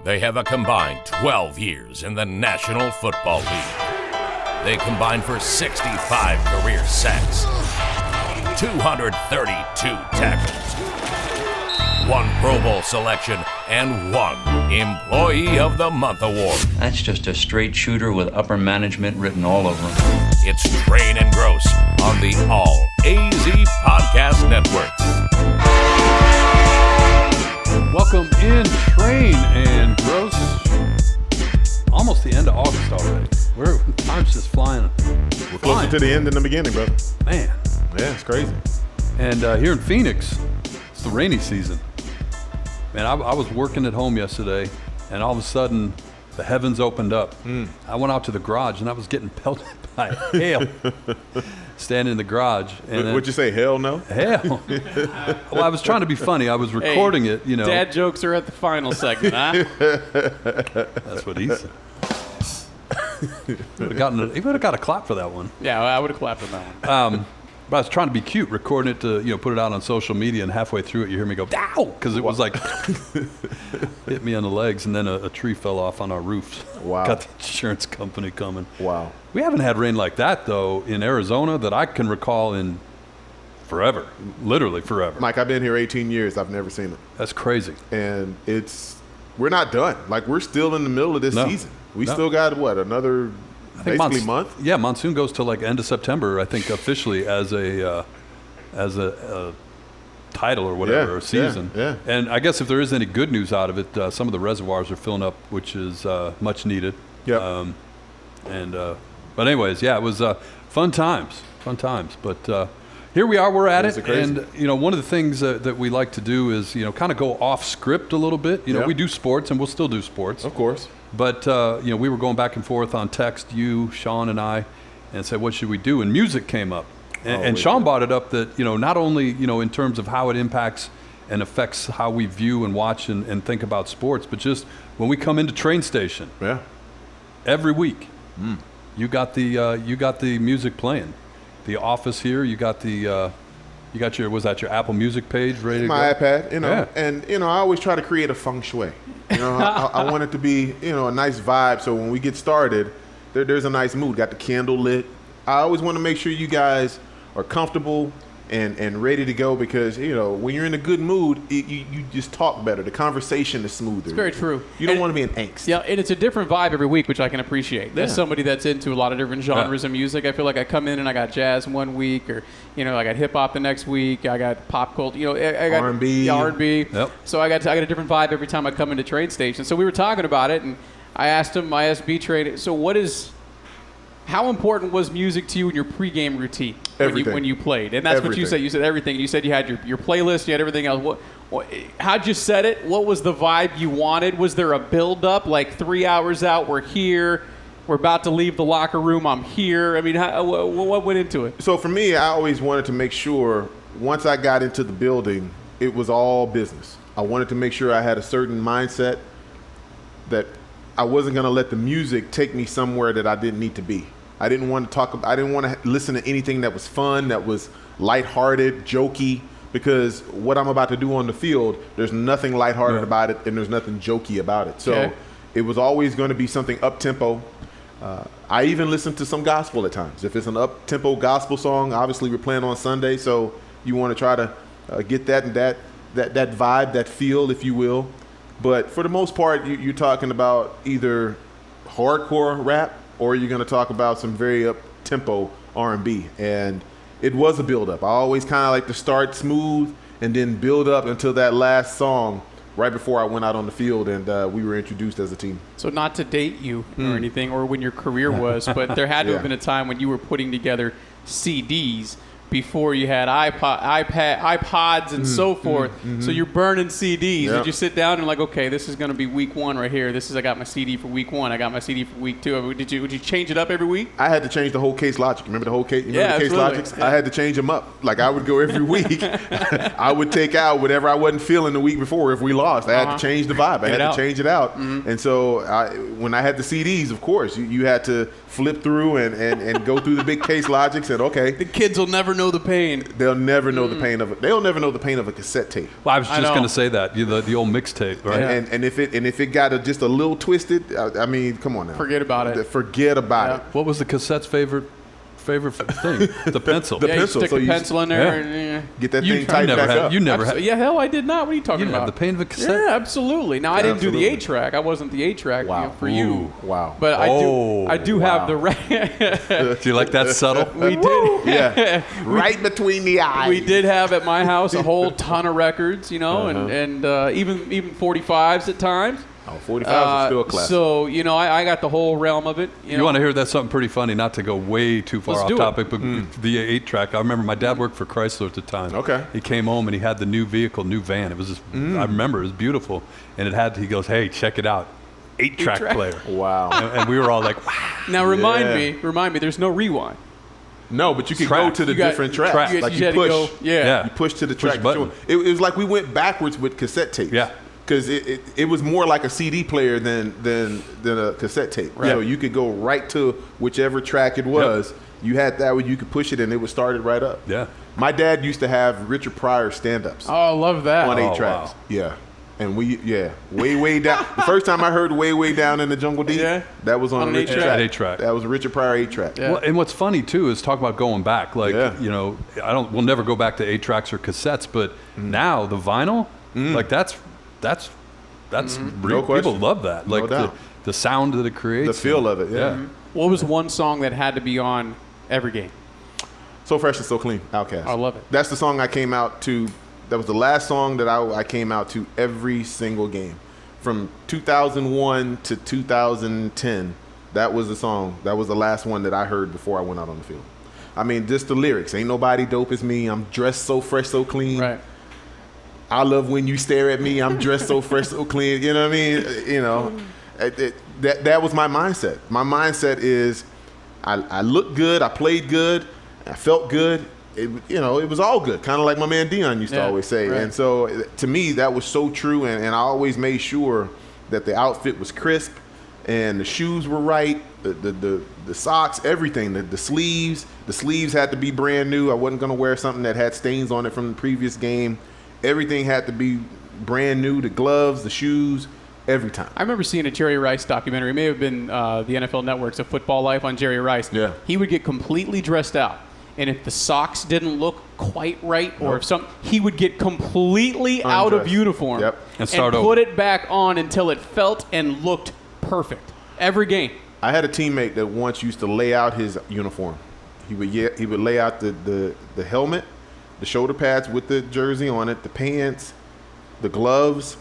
They have a combined 12 years in the National Football League. They combined for 65 career sacks, 232 tackles, 1 Pro Bowl selection, and 1 Employee of the Month award. That's just a straight shooter with upper management written all over him. It's Train and Grose on the All AZ Podcast Network. Welcome in, Train and Grose. Almost the end of August already. Time's just flying. We're closer to the end than the beginning, brother. Man. Yeah, it's crazy. And here in Phoenix, it's the rainy season. Man, I was working at home yesterday, and all of a sudden, the heavens opened up. I went out to the garage, and I was getting pelted by hail. Standing in the garage. And would you say hell no? Hell. Well, I was trying to be funny. I was recording it, you know. Dad jokes are at the final segment, huh? That's what he said. He would have got a clap for that one. Yeah, I would have clapped for that one. But I was trying to be cute, recording it to, put it out on social media, and halfway through it, you hear me go, "Ow!" Because it was like, hit me on the legs, and then a tree fell off on our roofs. Wow. Got the insurance company coming. Wow. We haven't had rain like that, though, in Arizona that I can recall in forever, literally forever. Mike, I've been here 18 years. I've never seen it. That's crazy. And we're not done. Like, we're still in the middle of this season. We still got, another basically month? Yeah, monsoon goes to like end of September, I think, officially as a title or whatever, or season. Yeah. And I guess if there is any good news out of it, some of the reservoirs are filling up, which is much needed. Yep. But anyways, yeah, it was fun times. But here we are, we're at it. And, one of the things that we like to do is, kind of go off script a little bit. We do sports, and we'll still do sports. Of course. But, we were going back and forth on text, you, Sean, and I, and said, what should we do? And music came up. And Sean brought it up that, not only, in terms of how it impacts and affects how we view and watch and think about sports, but just when we come into train station. Yeah. Every week, you got the music playing. The office here, you got your your Apple Music page ready to go? My iPad, Yeah. And, I always try to create a feng shui. I want it to be, a nice vibe. So when we get started, there's a nice mood. Got the candle lit. I always want to make sure you guys are comfortable and ready to go because, when you're in a good mood, you just talk better. The conversation is smoother. It's very true. You don't want to be in angst. Yeah, and it's a different vibe every week, which I can appreciate. Yeah. As somebody that's into a lot of different genres of music, I feel like I come in and I got jazz one week, or I got hip hop the next week. I got pop culture. I got R&B. R&B. Yep. So I got a different vibe every time I come into train station. So we were talking about it, and I asked him, B-Train, so how important was music to you in your pregame routine when you played? And that's everything. what you said. You said everything. You said you had your playlist, you had everything else. How'd you set it? What was the vibe you wanted? Was there a build-up, like 3 hours out, we're here, we're about to leave the locker room, I'm here? I mean, what went into it? So for me, I always wanted to make sure once I got into the building, it was all business. I wanted to make sure I had a certain mindset that I wasn't going to let the music take me somewhere that I didn't need to be. I didn't want to listen to anything that was fun, that was lighthearted, jokey, because what I'm about to do on the field, there's nothing lighthearted about it and there's nothing jokey about it. So it was always going to be something up-tempo. I even listen to some gospel at times. If it's an up-tempo gospel song, obviously we're playing on Sunday, so you want to try to get that and that vibe, that feel, if you will. But for the most part, you're talking about either hardcore rap or you're going to talk about some very up-tempo R&B. And it was a build-up. I always kind of like to start smooth and then build up until that last song right before I went out on the field and we were introduced as a team. So not to date you or anything or when your career was, but there had to have been a time when you were putting together CDs before you had iPods and so forth. So you're burning CDs. Yep. Did you sit down and like, okay, this is going to be week one right here. I got my CD for week one. I got my CD for week two. Would you change it up every week? I had to change the whole Case Logic. Remember the whole Case? Yeah, the Case absolutely. Logics? I had to change them up. Like I would go every week. I would take out whatever I wasn't feeling the week before. If we lost, I had to change the vibe. I had to change it out. And so when I had the CDs, of course, you had to flip through and go through the big Case Logics and okay. The kids will never know know the pain. They'll never know the pain of it. They'll never know the pain of a cassette tape. Well, I was just know. going to say that the old mixtape, right? And if it got just a little twisted, I mean, come on now. Forget about it. Forget about it. What was the cassette's favorite thing? The pencil. The Yeah, pencil. you stick So the you pencil in there. Yeah. And, Get that You thing tightened never back had. up. You never had. yeah, hell, I did not. What are you talking You didn't about? have the pain of a cassette. Yeah, absolutely. Now I didn't do the Absolutely. 8-track. I wasn't the 8-track for you. Ooh, wow. But I do have the Do you like that subtle? we did. Yeah. Right between the eyes. We did have at my house a whole ton of records, and even 45s at times. Oh, 45 is still a classic. So, I got the whole realm of it. You want to hear that something pretty funny? Not to go way too far Let's off do it. topic, but the 8-track. I remember my dad worked for Chrysler at the time. Okay. He came home and he had the new vehicle, new van. It was just, I remember it was beautiful, and he goes, "Hey, check it out, 8-track 8-track. player." Wow. And we were all like, "Wow." Now remind me. There's no rewind. No, but you could Track. go to the You got- different tracks. track. Like You you had to push. go- yeah. Yeah. You push to the Push track. button. It was like we went backwards with cassette tapes. Yeah. Because it was more like a CD player than a cassette tape. Right. So you could go right to whichever track it was. You had that where you could push it and it would start it right up. Yeah. My dad used to have Richard Pryor stand-ups Oh, I love that. on 8 Oh, tracks. wow. Yeah. And way down. The first time I heard way down in the jungle deep, Yeah. that was on On an Richard 8-track. 8-track. That was a Richard Pryor 8-track. Yeah. Well, and what's funny too is talk about going back. Like Yeah. we'll never go back to 8-tracks or cassettes, but now the vinyl, like that's real. question. People love that. No Like doubt. the sound that it creates, The feel of it, yeah. What was one song that had to be on every game? So Fresh and So Clean, Outkast. I love it. That's the song I came out to. That was the last song that I came out to every single game. From 2001 to 2010, that was the song. That was the last one that I heard before I went out on the field. I mean, just the lyrics. Ain't nobody dope as me. I'm dressed so fresh, so clean. Right. I love when you stare at me. I'm dressed so fresh, so clean. You know what I mean? That was my mindset. My mindset is I looked good. I played good. I felt good. It was all good. Kind of like my man Dion used to always say. right. And so to me, that was so true. And I always made sure that the outfit was crisp and the shoes were right. The socks, everything, the sleeves had to be brand new. I wasn't going to wear something that had stains on it from the previous game. Everything had to be brand new. The gloves, the shoes, every time. I remember seeing a Jerry Rice documentary. It may have been the NFL Network's A Football Life on Jerry Rice. Yeah. He would get completely dressed out. And if the socks didn't look quite right, or if he would get completely out of Undressed. uniform Yep. And start put over. it back on until it felt and looked perfect. Every game. I had a teammate that once used to lay out his uniform. He would lay out the helmet, the shoulder pads with the jersey on it, the pants, the gloves,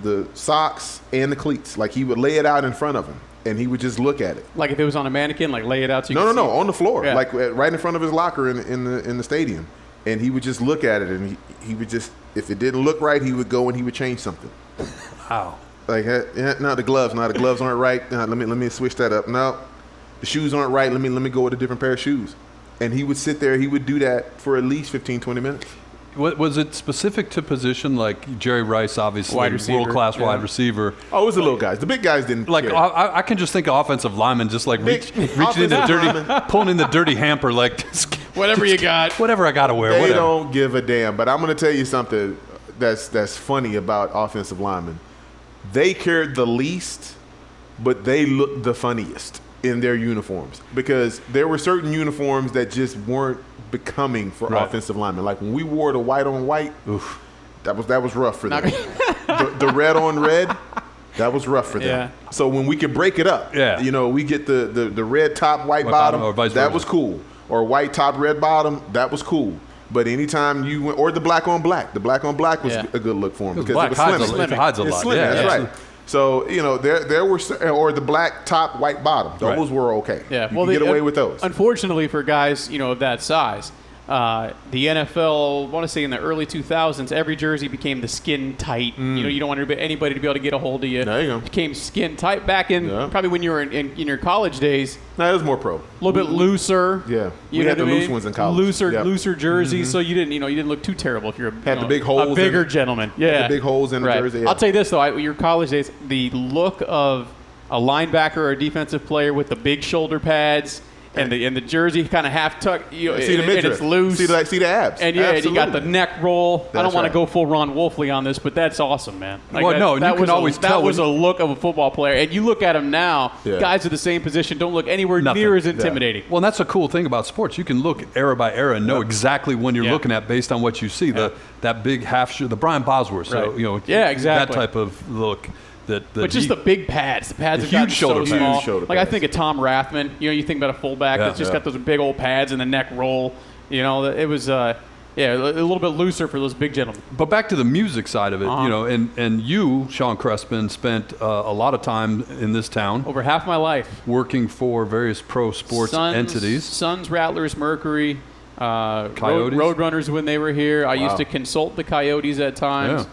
the socks, and the cleats. Like he would lay it out in front of him, and he would just look at it. Like if it was on a mannequin, like lay it out so you No, could see it. on the floor, Yeah. like right in front of his locker in the stadium. And he would just look at it, and he would just, if it didn't look right, he would go and he would change something. Wow. Like, no, the gloves aren't right. Let me switch that up. No, the shoes aren't right. Let me go with a different pair of shoes. And he would sit there. He would do that for at least 15, 20 minutes. Was it specific to position like Jerry Rice, obviously Wide receiver, world-class yeah. wide receiver? Oh, it was the little guys. The big guys didn't Like care. I can just think of offensive linemen just like reaching in the dirty, pulling in the dirty hamper, like Whatever you got. whatever I got to wear. They whatever. don't give a damn. But I'm going to tell you something that's funny about offensive linemen. They cared the least, but they looked the funniest in their uniforms because there were certain uniforms that just weren't becoming for Right. offensive linemen. Like when we wore the white on white, that was rough for them. the red on red, that was rough for them. Yeah. So when we could break it up, Yeah. we get the red top, white White bottom, bottom or vice that versa. was cool. Or white top, red bottom, that was cool. But anytime you went, or the black on black was Yeah. a good look for them because black it was hides slimming. it hides a It's lot. slimming, Yeah, that's yeah. right. So there were, or the black top, white bottom. Those Right. were okay. Yeah, you well, could get away with those. Unfortunately for guys, of that size, the NFL, I want to say in the early 2000s, every jersey became the skin tight. You don't want anybody to be able to get a hold of you. There you go. It became skin tight back in probably when you were in your college days. No, it was more pro. A little bit looser. Yeah. You We know had what the I loose mean? ones in college. Looser Yep. jerseys, so you didn't look too terrible if you're Had the big holes a in bigger it. gentleman. Yeah, the big holes in the right. jersey, yeah. I'll tell you this though, your college days, the look of a linebacker or a defensive player with the big shoulder pads and the jersey kind of half tucked, see the midriff. and it's loose. See the abs. And you got the neck roll. I don't want to right. go full Ron Wolfley on this, but that's awesome, man. You can always tell. That was a look of a football player. And you look at him now, guys of the same position don't look anywhere near as intimidating. Well, and that's a cool thing about sports. You can look era by era and know exactly when you're looking at based on what you see. That big half shirt, the Brian Bosworth. So, exactly. that type of look. But just the big pads. The pads have gotten so small. I think of Tom Rathman. You think about a fullback that's just got those big old pads and the neck roll. It was a little bit looser for those big gentlemen. But back to the music side of it, and you, Sean Crespin, spent a lot of time in this town. Over half my life. Working for various pro sports entities. Suns, Rattlers, Mercury, Coyotes. Roadrunners when they were here. I used to consult the Coyotes at times. Yeah.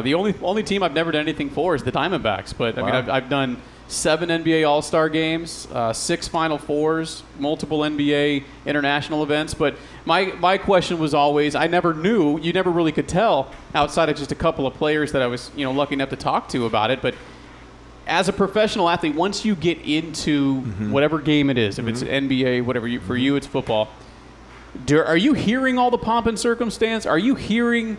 The only team I've never done anything for is the Diamondbacks. But, I mean, I've done 7 NBA All-Star games, 6 Final Fours, multiple NBA international events. But my question was always, I never knew, you never really could tell outside of just a couple of players that I was lucky enough to talk to about it. But as a professional athlete, once you get into whatever game it is, if it's NBA, whatever, for you it's football, are you hearing all the pomp and circumstance? Are you hearing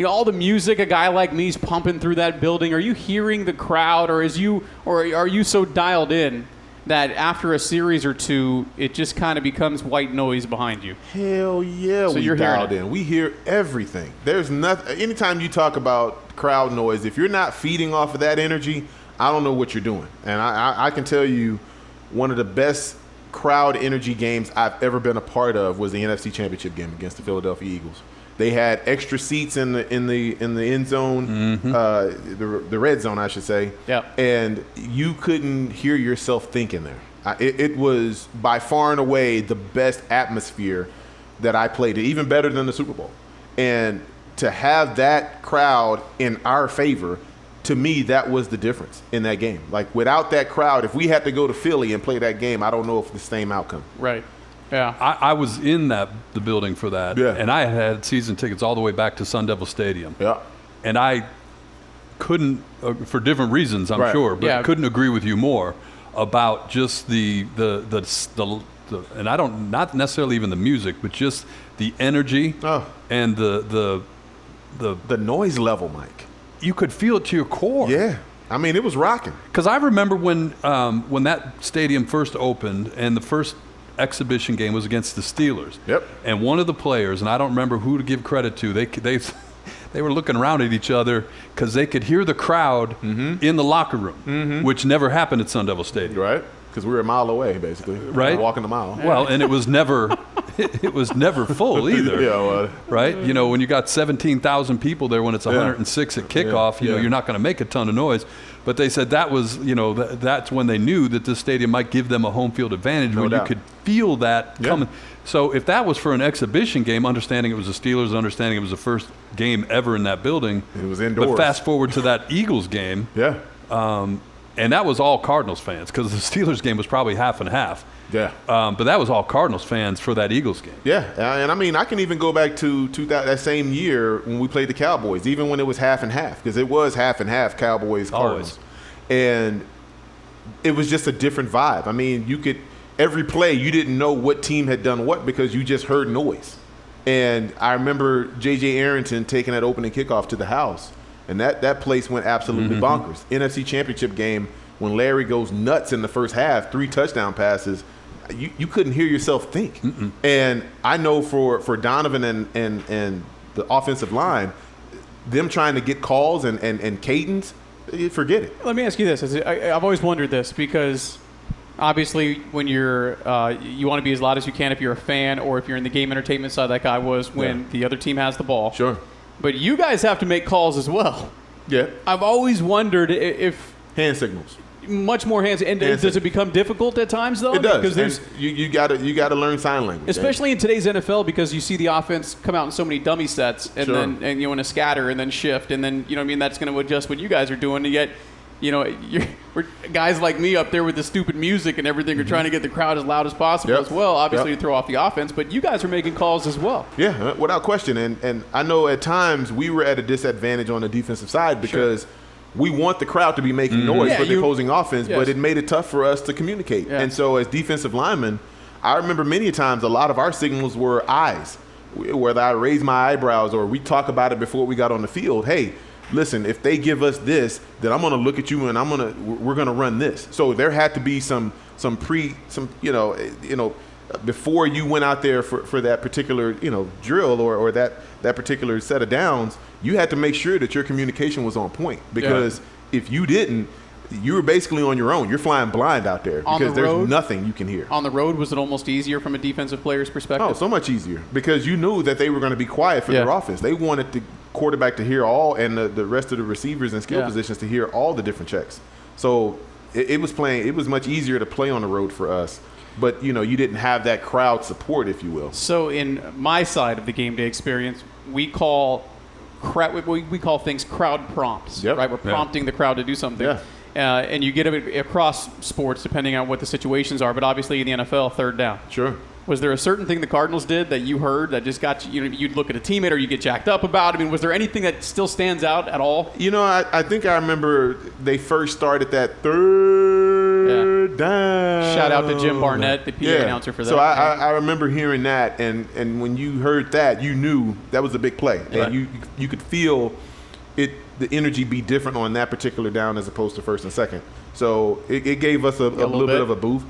all the music a guy like me's pumping through that building? Are you hearing the crowd, or are you so dialed in that after a series or two, it just kind of becomes white noise behind you? Hell yeah, so you're dialed in. We hear everything. There's nothing. Anytime you talk about crowd noise, if you're not feeding off of that energy, I don't know what you're doing. And I can tell you, one of the best crowd energy games I've ever been a part of was the NFC Championship game against the Philadelphia Eagles. They had extra seats in the end zone, the red zone, I should say. Yeah. And you couldn't hear yourself thinking there. It was by far and away the best atmosphere that I played, even better than the Super Bowl. And to have that crowd in our favor, to me, that was the difference in that game. Like, without that crowd, if we had to go to Philly and play that game, I don't know if the same outcome. Right. Yeah, I was in the building for that, and I had season tickets all the way back to Sun Devil Stadium. Yeah, and I couldn't, for different reasons, I'm sure, but couldn't agree with you more about just the and I don't, not necessarily even the music, but just the energy and the noise level, Mike. You could feel it to your core. Yeah. I mean, it was rocking. Because I remember when that stadium first opened and the first exhibition game was against the Steelers. Yep. And one of the players, and I don't remember who to give credit to, they were looking around at each other because they could hear the crowd in the locker room, which never happened at Sun Devil Stadium. Right. Because we were a mile away, basically. Right. Walking the mile. Well, and it was never full either. Yeah. Right. When you got 17,000 people there when it's 106 at kickoff, you're not going to make a ton of noise. But they said that was, that's when they knew that this stadium might give them a home field advantage when you could feel that coming. So if that was for an exhibition game, understanding it was the Steelers, understanding it was the first game ever in that building. It was indoors. But fast forward to that Eagles game. Yeah. And that was all Cardinals fans because the Steelers game was probably half and half. Yeah. But that was all Cardinals fans for that Eagles game. Yeah. And I mean, I can even go back to that same year when we played the Cowboys, even when it was half and half, because it was half and half Cowboys-Cardinals. And it was just a different vibe. I mean, every play, you didn't know what team had done what because you just heard noise. And I remember J.J. Arrington taking that opening kickoff to the house. And that place went absolutely bonkers. NFC Championship game, when Larry goes nuts in the first half, 3 touchdown passes, you couldn't hear yourself think. And I know for Donovan and the offensive line, them trying to get calls and cadence, forget it. Let me ask you this. I've always wondered this because obviously when you want to be as loud as you can if you're a fan or if you're in the game entertainment side like I was when the other team has the ball. Sure. But you guys have to make calls as well. Yeah. I've always wondered if hand signals. Much more hands. And does it become difficult at times though? It does. Because you got to learn sign language. Especially in today's NFL because you see the offense come out in so many dummy sets and then in a scatter and then shift and then that's going to adjust what you guys are doing. And yet, we're guys like me up there with the stupid music and everything are trying to get the crowd as loud as possible as well. Obviously, to throw off the offense, but you guys are making calls as well. Yeah, without question. And I know at times we were at a disadvantage on the defensive side because we want the crowd to be making noise for the opposing offense, but it made it tough for us to communicate. Yeah. And so as defensive linemen, I remember many times a lot of our signals were eyes, whether I raise my eyebrows or we talk about it before we got on the field. Hey, listen, if they give us this, then I'm going to look at you and we're going to run this. So there had to be some before you went out there for that particular, drill or that particular set of downs, you had to make sure that your communication was on point, because if you didn't, you were basically on your own. You're flying blind out there because there's nothing you can hear. On the road, was it almost easier from a defensive player's perspective? Oh, so much easier, because you knew that they were going to be quiet for their offense. They wanted the quarterback to hear all, and the rest of the receivers and skill positions to hear all the different checks. So it was much easier to play on the road for us. But, you didn't have that crowd support, if you will. So in my side of the game day experience, we call things crowd prompts, right? We're prompting the crowd to do something. Yeah. And you get it across sports depending on what the situations are, but obviously in the NFL, third down. Sure. Was there a certain thing the Cardinals did that you heard that just got you, you'd look at a teammate or you get jacked up about? I mean, was there anything that still stands out at all? I think I remember they first started that third down. Shout out to Jim Barnett, the PA announcer for that. So I remember hearing that, and when you heard that, you knew that was a big play. Yeah. And you could feel the energy be different on that particular down as opposed to first and second. So it gave us a little bit of a boost.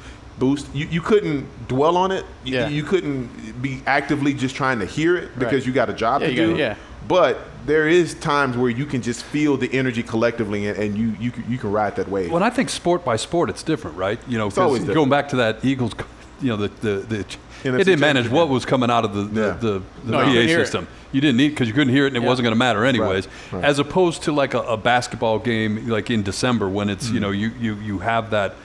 You couldn't dwell on it. You couldn't be actively just trying to hear it because you got a job to do. Yeah. But there is times where you can just feel the energy collectively, and you can ride that wave. Well, I think sport by sport, it's different, right? It's always different. Going back to that Eagles, it didn't manage what was coming out of the PA system. You didn't need, because you couldn't hear it, and it wasn't going to matter anyways. Right. As opposed to like a basketball game, like in December when it's you have that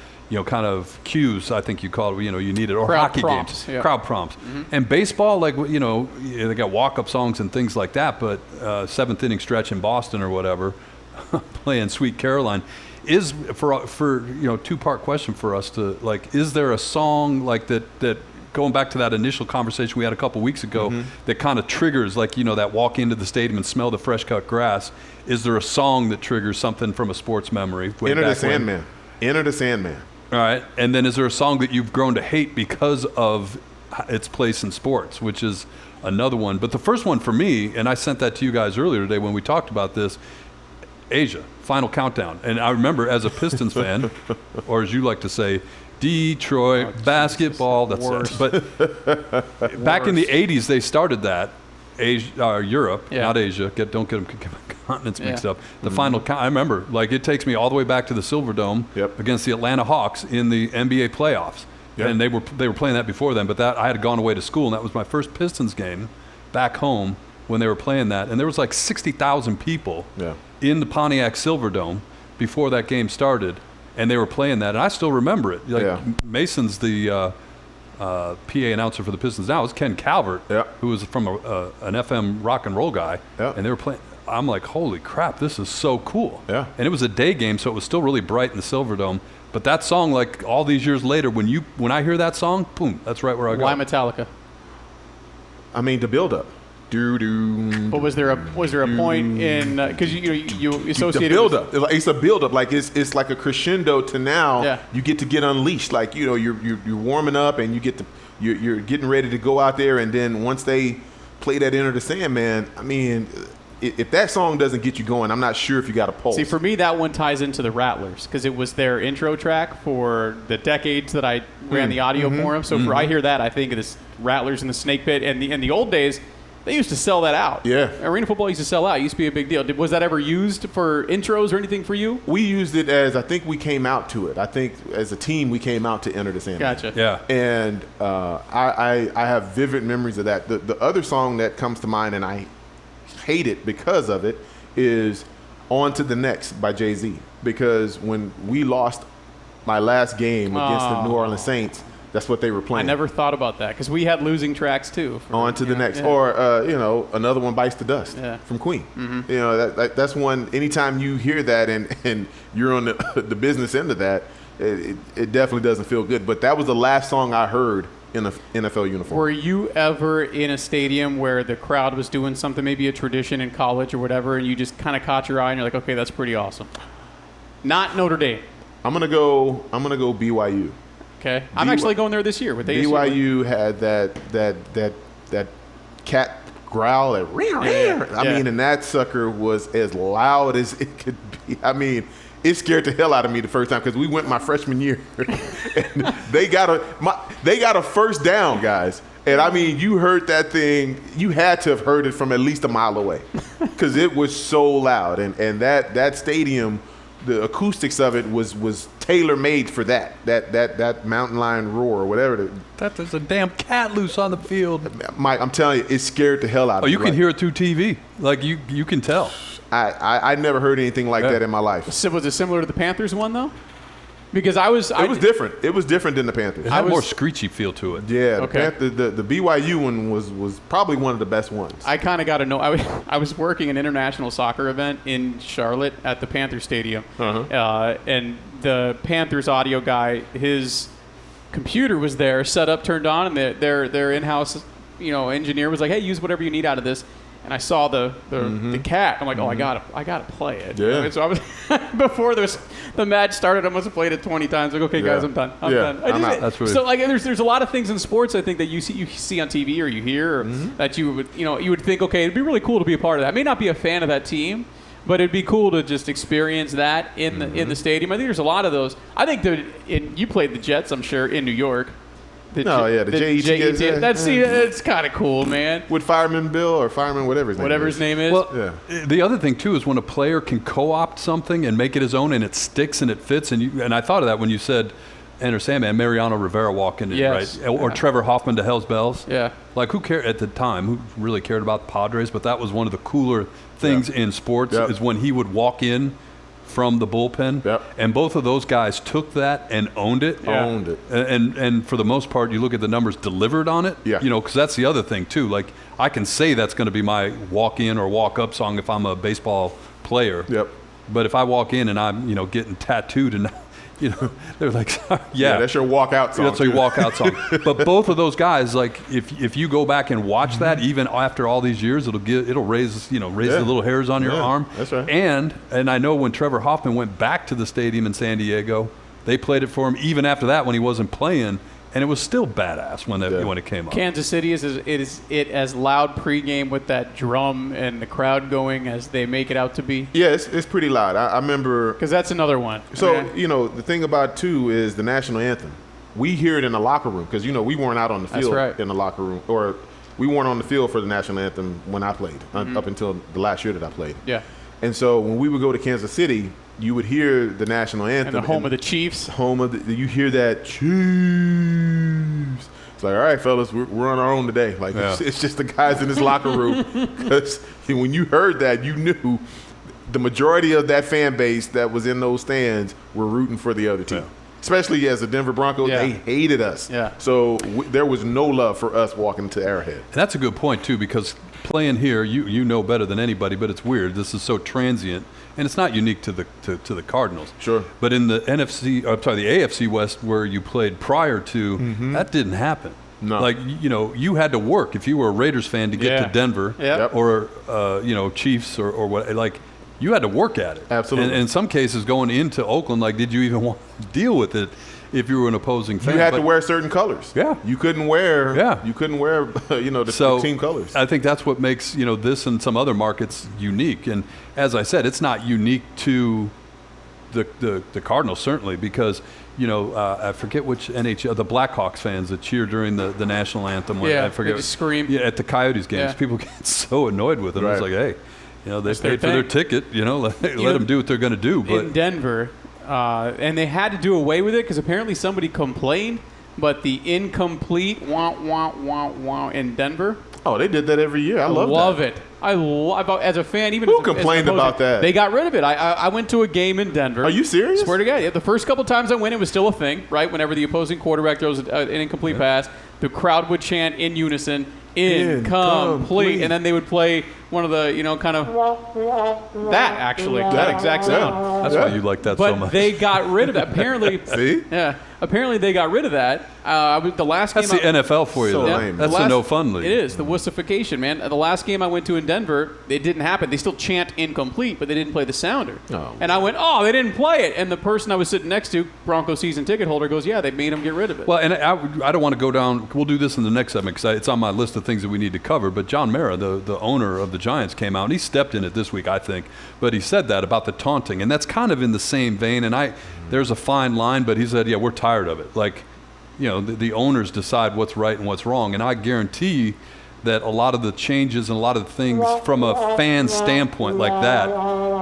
kind of cues, I think you call it. You need it, or crowd hockey prompts, games, crowd prompts, and baseball, like they got walk-up songs and things like that. But seventh inning stretch in Boston or whatever, playing Sweet Caroline. Is for two-part question for us to is there a song like that going back to that initial conversation we had a couple weeks ago that kind of triggers that walk into the stadium and smell the fresh cut grass? Is there a song that triggers something from a sports memory? Enter the Sandman. Enter the Sandman. All right, and then is there a song that you've grown to hate because of its place in sports, which is another one? But the first one for me, and I sent that to you guys earlier today when we talked about this, Asia, Final Countdown. And I remember as a Pistons fan, or as you like to say, Detroit basketball. That's it. But back in the 80s, they started that. Asia, Europe, not Asia. Don't get them continents mixed up. The final count. I remember, it takes me all the way back to the Silverdome against the Atlanta Hawks in the NBA playoffs. Yep. And they were playing that before then. But I had gone away to school, and that was my first Pistons game back home when they were playing that. And there was 60,000 people in the Pontiac Silverdome before that game started. And they were playing that, and I still remember it. Mason's the PA announcer for the Pistons now. It's Ken Calvert, who was from an FM rock and roll guy, and they were playing. I'm like, holy crap, this is so cool. Yeah. And it was a day game, so it was still really bright in the Silverdome. But that song, all these years later, when I hear that song, boom, that's right where I go. Why Metallica? I mean, the build-up. But was there a point in because you associated the build-up? It's a build-up. It's like a crescendo to now. You get unleashed. You're warming up and you're getting ready to go out there, and then once they play that Enter the Sandman, I mean, if that song doesn't get you going, I'm not sure if you got a pulse. See, for me, that one ties into the Rattlers because it was their intro track for the decades that I ran the audio for them. So I hear that, I think of this Rattlers in the Snake Pit, and in the old days. They used to sell that out. Yeah. Arena football used to sell out. It used to be a big deal. Was that ever used for intros or anything for you? We used it I think we came out to it. I think as a team we came out to Enter the Sandman. Gotcha. Yeah. And I have vivid memories of that. The other song that comes to mind, and I hate it because of it, is On to the Next by Jay-Z. Because when we lost my last game against the New Orleans Saints, that's what they were playing. I never thought about that because we had losing tracks too. On to the next, or another one, Bites the Dust from Queen. That's one. Anytime you hear that and you're on the business end of that, it definitely doesn't feel good. But that was the last song I heard in an NFL uniform. Were you ever in a stadium where the crowd was doing something, maybe a tradition in college or whatever, and you just kind of caught your eye and you're like, okay, that's pretty awesome? Not Notre Dame. I'm gonna go BYU. Okay, I'm actually going there this year with ASU. BYU had that cat growl at I mean, and that sucker was as loud as it could be. I mean, it scared the hell out of me the first time because we went my freshman year and they got a first down, guys. And I mean, you heard that thing. You had to have heard it from at least a mile away because it was so loud. And that stadium, the acoustics of it was tailor made for that mountain lion roar or whatever. There's a damn cat loose on the field. Mike, I'm telling you, it scared the hell out of me. Oh, you can hear it through TV. Like you can tell. I never heard anything like that in my life. So was it similar to the Panthers one though? Because it was different. It was different than the Panthers. It had a more screechy feel to it. Yeah, the BYU one was probably one of the best ones. I kind of got to know. I was working an international soccer event in Charlotte at the Panther Stadium, and the Panthers audio guy, his computer was there, set up, turned on, and their in-house engineer was like, "Hey, use whatever you need out of this." And I saw the cat. I'm like, oh, I gotta play it. Yeah. And so I was before the match started. I must have played it 20 times. Like, okay, guys, I'm done. I'm done. I'm out. That's really so like, there's a lot of things in sports I think that you see on TV or you hear or that you would think, okay, it'd be really cool to be a part of that. I may not be a fan of that team, but it'd be cool to just experience that in the stadium. I think there's a lot of those. I think you played the Jets, I'm sure, in New York. The JET. It's kind of cool, man. With Fireman Bill or Fireman whatever his name is. Well, the other thing too is when a player can co-opt something and make it his own and it sticks and it fits. And I thought of that when you said Enter Sandman, Mariano Rivera walking in, right? Or Trevor Hoffman to Hell's Bells. Yeah. Like who cared at the time? Who really cared about the Padres? But that was one of the cooler things in sports is when he would walk in from the bullpen. Yep. And both of those guys took that and owned it. Yeah. Owned it. And for the most part, you look at the numbers delivered on it. Yeah. Because that's the other thing, too. Like, I can say that's going to be my walk-in or walk-up song if I'm a baseball player. Yep. But if I walk in and I'm, getting tattooed and, they're like, yeah. That's your walkout song. That's your walkout song. But both of those guys, like, if you go back and watch that, even after all these years, it'll raise the little hairs on your arm. That's right. And I know when Trevor Hoffman went back to the stadium in San Diego, they played it for him even after that when he wasn't playing, and it was still badass when it came up. Kansas City is as loud pregame with that drum and the crowd going as they make it out to be? Yeah, it's pretty loud. I remember. Because that's another one. So, the thing about, too, is the national anthem. We hear it in the locker room because, we weren't out on the field in the locker room. Or we weren't on the field for the national anthem when I played, up until the last year that I played. Yeah. And so when we would go to Kansas City, you would hear the national anthem. And the home of the Chiefs. You hear that Chiefs. It's like, all right, fellas, we're on our own today. Like, it's just the guys in this locker room. Because when you heard that, you knew the majority of that fan base that was in those stands were rooting for the other team. Yeah. Especially as the Denver Broncos, they hated us. Yeah. So there was no love for us walking to Arrowhead. And that's a good point, too, because playing here, you know better than anybody, but it's weird. This is so transient. And it's not unique to the Cardinals. Sure. But in the the AFC West where you played prior to, that didn't happen. No. Like, you had to work if you were a Raiders fan to get to Denver or, Chiefs or what. Like, you had to work at it. Absolutely. And in some cases going into Oakland, like, did you even want to deal with it if you were an opposing fan? You had to wear certain colors. Yeah. You couldn't wear, the team colors. I think that's what makes, this and some other markets unique. And as I said, it's not unique to the Cardinals, certainly, because, I forget which NHL, the Blackhawks fans that cheer during the national anthem. I forget. They just scream. Yeah, at the Coyotes games. Yeah. People get so annoyed with it. Right. It's like, hey, they paid for thing. their ticket, let them do what they're going to do. But in Denver, and they had to do away with it because apparently somebody complained, but the incomplete wah in Denver. Oh, they did that every year. I love it. I love as a fan. Even who as complained about that? They got rid of it. I went to a game in Denver. Are you serious? Swear to God. Yeah, the first couple times I went, it was still a thing, right? Whenever the opposing quarterback throws an incomplete pass, the crowd would chant in unison. incomplete. And then they would play one of the, kind of that actually, that exact sound. That's why you like that so much. But they got rid of that. Apparently, See? Yeah. Apparently they got rid of that. The last That's game the NFL for you, So though. lame. That's the no fun league. It is the wussification, man. The last game I went to in Denver, it didn't happen. They still chant incomplete, but they didn't play the sounder. Oh. And I went, they didn't play it. And the person I was sitting next to, Bronco season ticket holder, goes, yeah, they made them get rid of it. Well, and I don't want to go down. We'll do this in the next segment because it's on my list of things that we need to cover. But John Mara, the owner of the Giants, came out and he stepped in it this week, I think. But he said that about the taunting, and that's kind of in the same vein. And there's a fine line, but he said, yeah, we're tired of it. Like, the owners decide what's right and what's wrong. And I guarantee that a lot of the changes and a lot of the things from a fan standpoint like that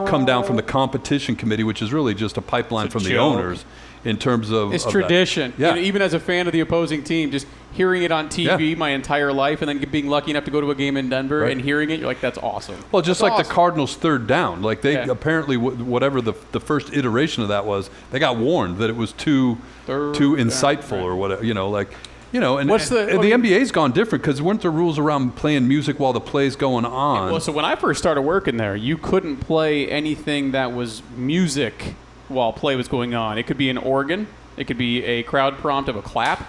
come down from the competition committee, which is really just a pipeline from the owners in terms of it's tradition. Yeah. Even as a fan of the opposing team, just hearing it on TV my entire life and then being lucky enough to go to a game in Denver and hearing it, you're like, that's awesome. Well, just that's like awesome. the Cardinals' third down. Like they apparently, whatever the first iteration of that was, they got warned that it was too insightful or whatever. And the NBA's gone different because weren't there rules around playing music while the play's going on? Well, so when I first started working there, you couldn't play anything that was music while play was going on. It could be an organ. It could be a crowd prompt of a clap.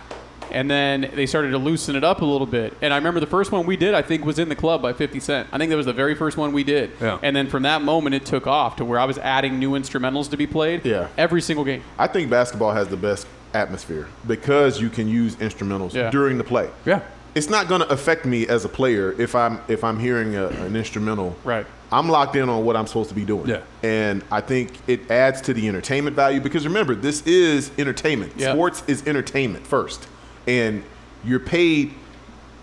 And then they started to loosen it up a little bit. And I remember the first one we did, I think, was In the Club by 50 Cent. I think that was the very first one we did. Yeah. And then from that moment, it took off to where I was adding new instrumentals to be played every single game. I think basketball has the best atmosphere because you can use instrumentals during the play. Yeah. It's not going to affect me as a player if I'm hearing an instrumental. Right. I'm locked in on what I'm supposed to be doing. Yeah. And I think it adds to the entertainment value because remember, this is entertainment. Yeah. Sports is entertainment first. And you're paid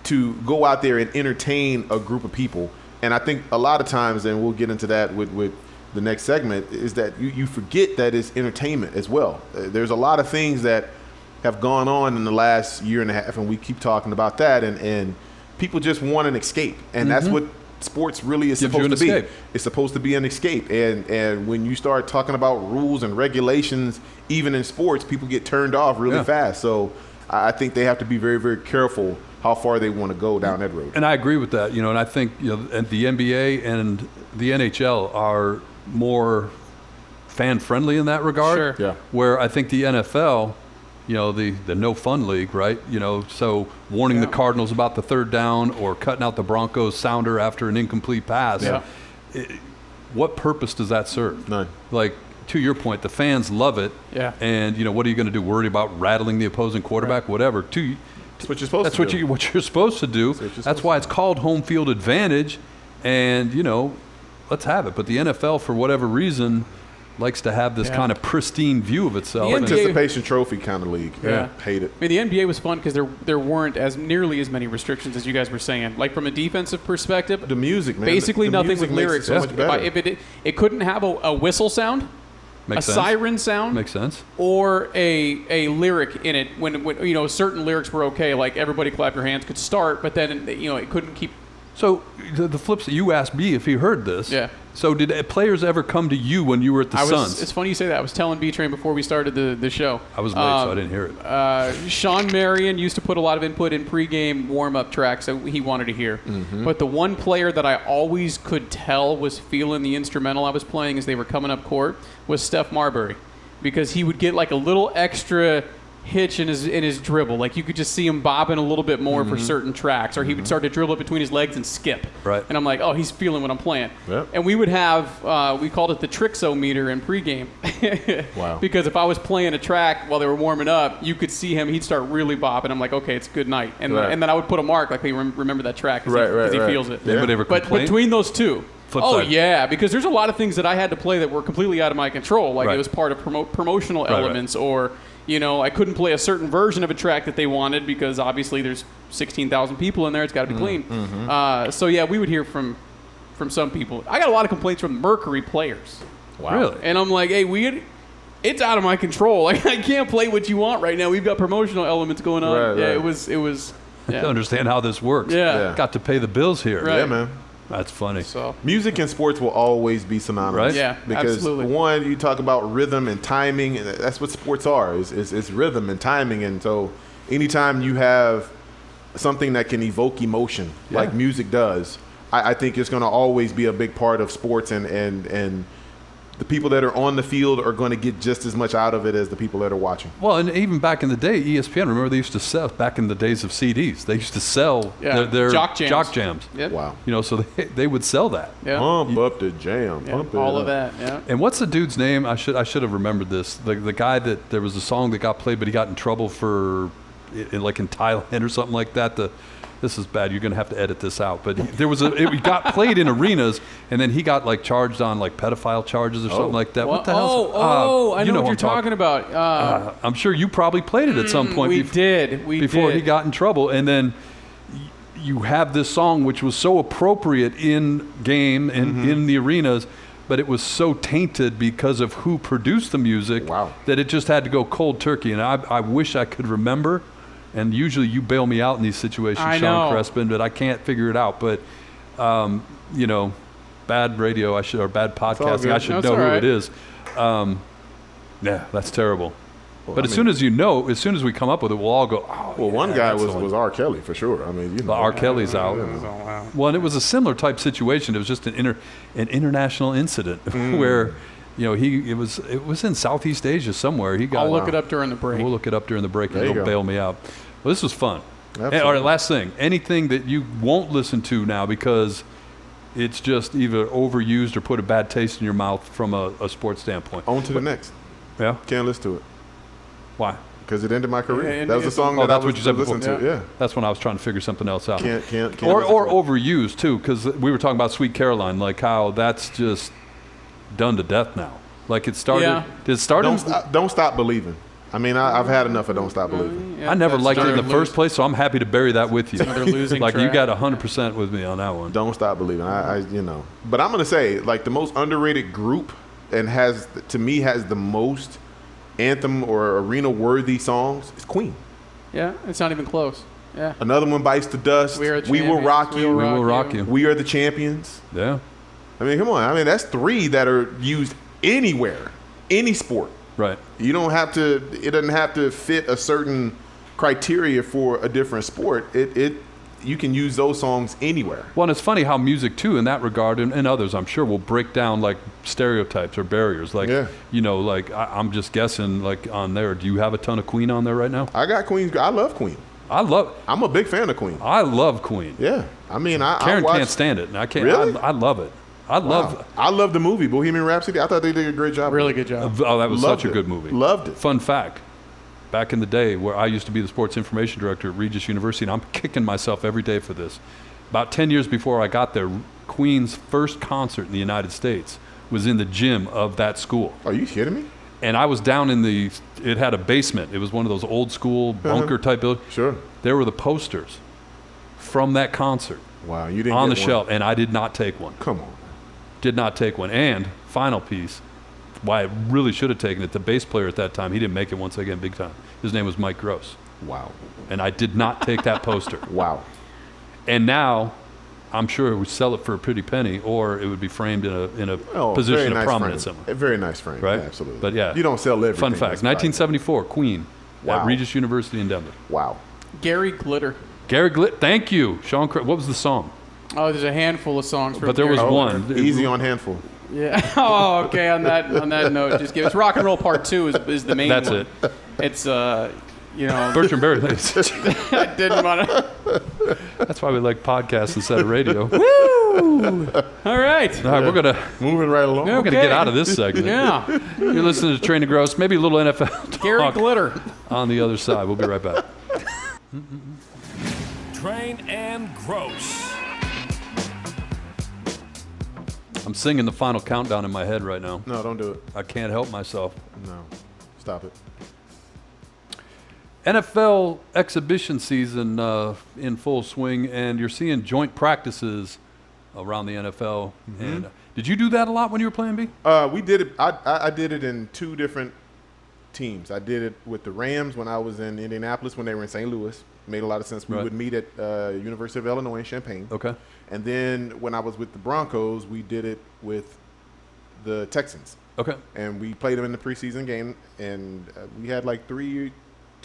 to go out there and entertain a group of people. And I think a lot of times, and we'll get into that with the next segment, is that you forget that it's entertainment as well. There's a lot of things that have gone on in the last year and a half, and we keep talking about that, and people just want an escape. And that's what sports really is supposed to be. It's supposed to be an escape. And when you start talking about rules and regulations, even in sports, people get turned off really fast. So I think they have to be very, very careful how far they want to go down that road. And I agree with that. And I think and the NBA and the NHL are more fan-friendly in that regard. Sure. Yeah. Where I think the NFL, the no fun league, right? So warning the Cardinals about the third down or cutting out the Broncos sounder after an incomplete pass. Yeah. What purpose does that serve? None. Like, to your point, the fans love it. Yeah. And what are you going to do? Worry about rattling the opposing quarterback, whatever. That's what you're supposed That's to what do. what you're supposed to do. That's why it's called home field advantage. And let's have it. But the NFL, for whatever reason, likes to have this kind of pristine view of itself. The NBA Participation trophy kind of league. Yeah. Hate it. I mean, the NBA was fun because there weren't nearly as many restrictions as you guys were saying. Like from a defensive perspective, The music, man. basically the nothing music with makes lyrics. it so much better. If it couldn't have a whistle sound, Makes a sense. siren sound, Makes sense. or a lyric in it. When certain lyrics were okay, like everybody clap your hands could start, but then it couldn't keep. So the flip side, you asked me if he heard this. Yeah. So did players ever come to you when you were at the Suns? It's funny you say that. I was telling B-Train before we started the show. I was late, so I didn't hear it. Sean Marion used to put a lot of input in pregame warm-up tracks that he wanted to hear. Mm-hmm. But the one player that I always could tell was feeling the instrumental I was playing as they were coming up court was Steph Marbury, because he would get like a little extra hitch in his dribble. Like you could just see him bobbing a little bit more for certain tracks, or he would start to dribble it between his legs and skip. Right. And I'm like, oh, he's feeling what I'm playing. Yep. And we would have, we called it the Trixo-meter in pregame. Wow. Because if I was playing a track while they were warming up, you could see him, he'd start really bopping. I'm like, okay, it's good night. And then I would put a mark, like, hey, remember that track, because he feels it. Anybody ever But complain? between those two, Flip oh side. yeah, because there's a lot of things that I had to play that were completely out of my control. Like Right. it was part of promotional Right. elements, or I couldn't play a certain version of a track that they wanted because obviously there's 16,000 people in there. It's got to be clean. So yeah, we would hear from some people. I got a lot of complaints from Mercury players. Wow. Really? And I'm like, hey, it's out of my control. Like I can't play what you want right now. We've got promotional elements going on. Right, yeah, right. it was. I don't understand how this works. Yeah. Got to pay the bills here. Right. Yeah, man. That's funny. So Music and sports will always be synonymous. Right? Yeah, Because absolutely. one, you talk about rhythm and timing, and that's what sports are. It's rhythm and timing. And so anytime you have something that can evoke emotion like music does, I think it's going to always be a big part of sports, and the people that are on the field are going to get just as much out of it as the people that are watching. Well, and even back in the day, ESPN, remember they used to sell, back in the days of CDs, they used to sell their Jock jams. Yep. Wow. You know, so they would sell that. Yeah. Pump up the jam. Yeah, Pump it all up. of that. Yeah. And what's the dude's name? I should have remembered this. The guy that there was a song that got played, but he got in trouble for, in Thailand or something like that. This is bad. You're going to have to edit this out. But it got played in arenas, and then he got charged on pedophile charges or something like that. What the hell? I know what you're talking about. I'm sure you probably played it at some point. We did. Before he got in trouble, and then you have this song which was so appropriate in game and in the arenas, but it was so tainted because of who produced the music that it just had to go cold turkey. And I wish I could remember. And usually you bail me out in these situations, Sean Crespin, but I can't figure it out. But, bad radio, or bad podcasting, I should know who it is. Yeah, that's terrible. Well, but as soon as we come up with it, we'll all go, oh, well, one guy was R. Kelly for sure. I mean, R. Kelly's out. Well, and it was a similar type situation. It was just an international incident where, it was in Southeast Asia somewhere. I'll look it up during the break. We'll look it up during the break, and you'll bail me out. Well, this was fun. Absolutely. All right, last thing. Anything that you won't listen to now because it's just either overused or put a bad taste in your mouth from a sports standpoint. On to the next. Yeah? Can't listen to it. Why? Because it ended my career. Yeah, that was a song that that's I what you said before. listening to. Yeah. That's when I was trying to figure something else out. Can't or listen to it. overused, too, because we were talking about Sweet Caroline, how that's just done to death now. It started. Yeah. Did it start? Don't stop believing. I mean, I've had enough of Don't Stop Believing. Yeah, I never liked it in the first place, so I'm happy to bury that with you. Another losing you track. got 100% with me on that one. Don't Stop Believing. But I'm going to say, the most underrated group and has the most anthem or arena-worthy songs is Queen. Yeah, it's not even close. Yeah. Another one, Bites the Dust. We Will Rock You. We Will Rock You. We Are the Champions. Yeah. I mean, come on. I mean, that's 3 that are used anywhere, any sport. Right. You don't have to. It doesn't have to fit a certain criteria for a different sport. You can use those songs anywhere. Well, and it's funny how music too, in that regard, and others, I'm sure, will break down stereotypes or barriers. I'm just guessing, on there. Do you have a ton of Queen on there right now? I got Queen. I love Queen. I'm a big fan of Queen. I love Queen. Yeah. I mean, Karen can't stand it. And I can't. Really? I love it. I love the movie Bohemian Rhapsody. I thought they did a great job. Really good job. Oh, that was Loved such a it. good movie. Loved it. Fun fact. Back in the day where I used to be the sports information director at Regis University, and I'm kicking myself every day for this. About 10 years before I got there, Queen's first concert in the United States was in the gym of that school. Are you kidding me? And I was down it had a basement. It was one of those old school bunker type buildings. Sure. There were the posters from that concert. Wow, you didn't on the get one. shelf, and I did not take one. Come on. Did not take one. And final piece, why I really should have taken it, the bass player at that time, he didn't make it once again big time. His name was Mike Grose. Wow. And I did not take that poster. Wow. And now I'm sure it would sell it for a pretty penny, or it would be framed in a position of prominence somewhere. A very nice frame. Right? Yeah, absolutely. But yeah. You don't sell everything. Fun fact, 1974, Queen Wow. at Regis University in Denver. Wow. Gary Glitter. Thank you. Sean, what was the song? Oh, there's a handful of songs. But there was Gary. one. Easy on Handful. Yeah. Oh, okay. On that note, just give us Rock and Roll Part 2 is the main That's one. it. It's Bertrand Berry. I didn't want to. That's why we like podcasts instead of radio. Woo! All right. All right, we're gonna Moving right along. we're gonna get out of this segment. Yeah. You're listening to Train to Gross, maybe a little NFL Gary talk Glitter. on the other side. We'll be right back. Train and Gross. I'm singing the final countdown in my head right now. No, don't do it. I can't help myself. No. Stop it. NFL exhibition season in full swing, and you're seeing joint practices around the NFL. Mm-hmm. And did you do that a lot when you were playing B? We did it. I did it in 2 different teams. I did it with the Rams when I was in Indianapolis when they were in St. Louis. Made a lot of sense. We would meet at University of Illinois in Champaign. Okay. And then when I was with the Broncos, we did it with the Texans. Okay. And we played them in the preseason game, and we had 2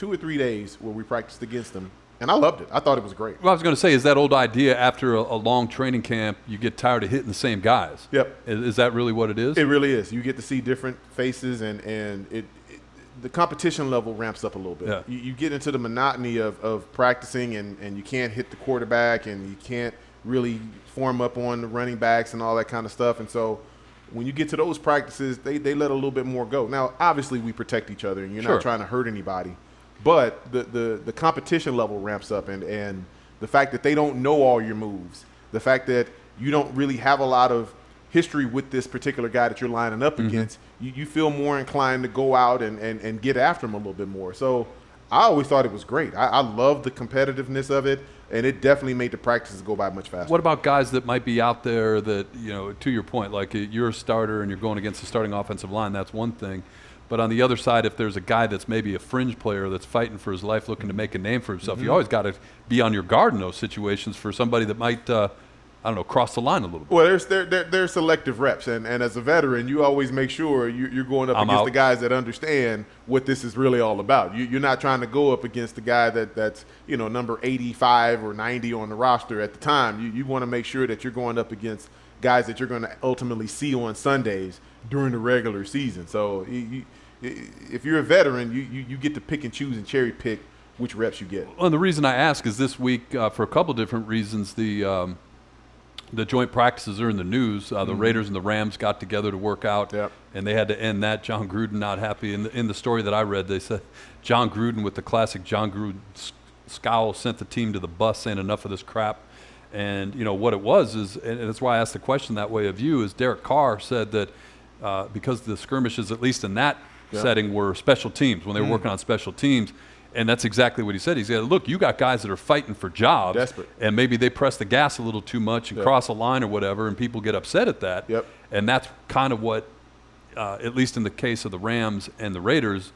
or 3 days where we practiced against them. And I loved it. I thought it was great. Well, I was going to say, is that old idea after a long training camp, you get tired of hitting the same guys? Yep. Is that really what it is? It really is. You get to see different faces, and the competition level ramps up a little bit. Yeah. You get into the monotony of practicing, and you can't hit the quarterback, and you can't really form up on the running backs and all that kind of stuff. And so when you get to those practices, they let a little bit more go. Now, obviously, we protect each other, and you're not trying to hurt anybody. But the competition level ramps up, and the fact that they don't know all your moves, the fact that you don't really have a lot of history with this particular guy that you're lining up against, you feel more inclined to go out and get after him a little bit more. So I always thought it was great. I love the competitiveness of it, and it definitely made the practices go by much faster. What about guys that might be out there that, to your point, like you're a starter and you're going against the starting offensive line, that's one thing. But on the other side, if there's a guy that's maybe a fringe player that's fighting for his life, looking to make a name for himself, you always got to be on your guard in those situations for somebody that might, cross the line a little bit. Well, there's selective reps, and as a veteran, you always make sure you're going up against the guys that understand what this is really all about. You're not trying to go up against the guy that's number 85 or 90 on the roster at the time. You want to make sure that you're going up against guys that you're going to ultimately see on Sundays during the regular season. So if you're a veteran, you get to pick and choose and cherry pick which reps you get. Well, and the reason I ask is this week, for a couple different reasons, the joint practices are in the news. The Raiders and the Rams got together to work out, and they had to end that. John Gruden not happy. In the story that I read, they said John Gruden, with the classic John Gruden scowl, sent the team to the bus saying enough of this crap. And what it was is, and that's why I asked the question that way of you, is Derek Carr said that because the skirmishes, at least in that setting, were special teams, when they were working on special teams. And that's exactly what he said. He said, look, you got guys that are fighting for jobs. Desperate. And maybe they press the gas a little too much and cross a line or whatever, and people get upset at that. And that's kind of what, at least in the case of the Rams and the Raiders,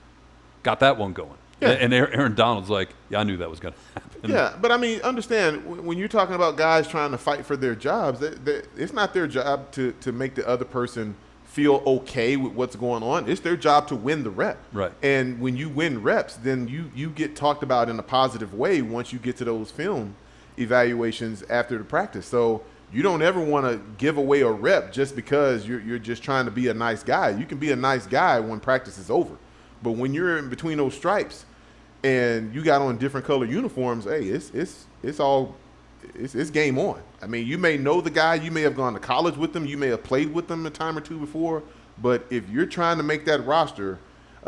got that one going. And Aaron Donald's like, I knew that was going to happen. Yeah, but I mean, understand, when you're talking about guys trying to fight for their jobs, it's not their job to make the other person feel okay with what's going on. It's their job to win the rep. Right. And when you win reps, then you get talked about in a positive way once you get to those film evaluations after the practice. So you don't ever want to give away a rep just because you're just trying to be a nice guy. You can be a nice guy when practice is over. But when you're in between those stripes and you got on different color uniforms, hey, it's game on. I mean, you may know the guy, you may have gone to college with them, you may have played with them a time or two before, but if you're trying to make that roster,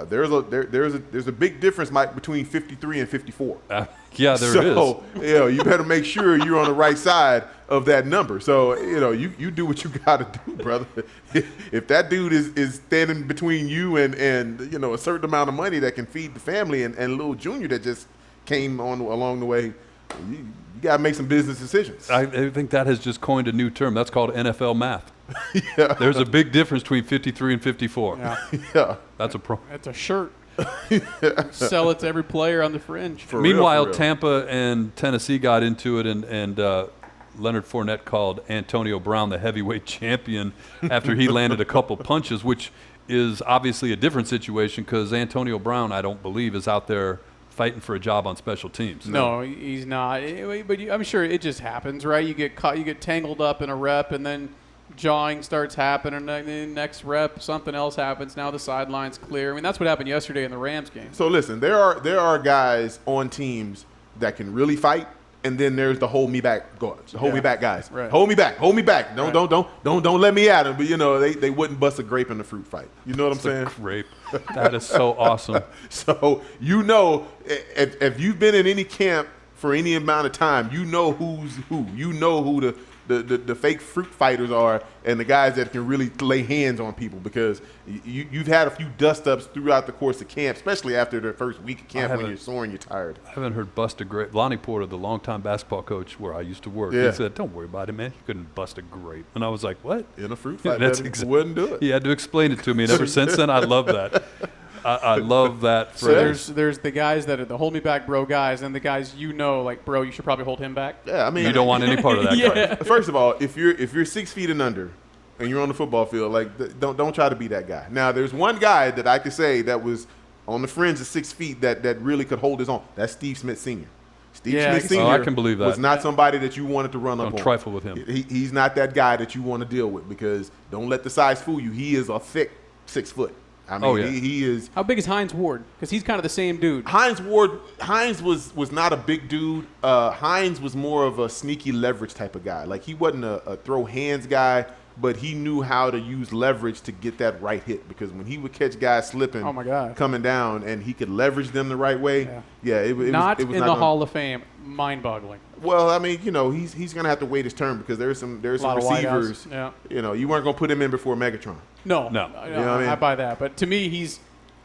there's a big difference, Mike, between 53 and 54. Yeah, there is. So, you better make sure you're on the right side of that number. So, you do what you got to do, brother. If that dude is standing between you and a certain amount of money that can feed the family and little Junior that just came on along the way, you got to make some business decisions. I think that has just coined a new term. That's called NFL math. There's a big difference between 53 and 54. Yeah. That's a shirt. Sell it to every player on the fringe. Meanwhile, Tampa and Tennessee got into it, and Leonard Fournette called Antonio Brown the heavyweight champion after he landed a couple punches, which is obviously a different situation because Antonio Brown, I don't believe, is out there fighting for a job on special teams. No, he's not. But I'm sure it just happens, right? You get caught, you get tangled up in a rep, and then jawing starts happening, and then the next rep, something else happens. Now the sideline's clear. I mean, that's what happened yesterday in the Rams game. So listen, there are guys on teams that can really fight, and then there's the hold me back guys. Right. Hold me back. Don't let me at him. But they wouldn't bust a grape in the fruit fight. You know what I'm saying? Grape. That is so awesome. So if you've been in any camp for any amount of time, you know who's who. You know who the fake fruit fighters are and the guys that can really lay hands on people, because you've had a few dust-ups throughout the course of camp, especially after the first week of camp when you're sore and you're tired. I haven't heard bust a grape. Lonnie Porter, the longtime basketball coach where I used to work, he said, don't worry about it, man. You couldn't bust a grape. And I was like, what? In a fruit fight, wouldn't do it. He had to explain it to me, and ever since then, I love that. I love that phrase. So there's the guys that are the hold me back, bro guys, and the guys like, bro, you should probably hold him back. Yeah, I mean, you don't want any part of that. Yeah. First of all, if you're 6 feet and under, and you're on the football field, don't try to be that guy. Now, there's one guy that I could say that was on the fringe of 6 feet that really could hold his own. That's Steve Smith Sr. Steve Yeah, Smith Sr. I can believe that. was not somebody that you wanted to run up on. Don't trifle with him. He's not that guy that you want to deal with because don't let the size fool you. He is a thick 6 foot. I mean, he is. How big is Hines Ward? Because he's kind of the same dude. Hines was not a big dude. Hines was more of a sneaky leverage type of guy. Like he wasn't a throw hands guy, but he knew how to use leverage to get that right hit. Because when he would catch guys slipping, Oh my God, coming down, and he could leverage them the right way. It was not it was in not the gonna, Hall of Fame. Mind-boggling. Well, I mean, he's gonna have to wait his turn because there's some lot of receivers. wideouts, You weren't gonna put him in before Megatron. No. No. You know what I mean? I buy that. But to me, he's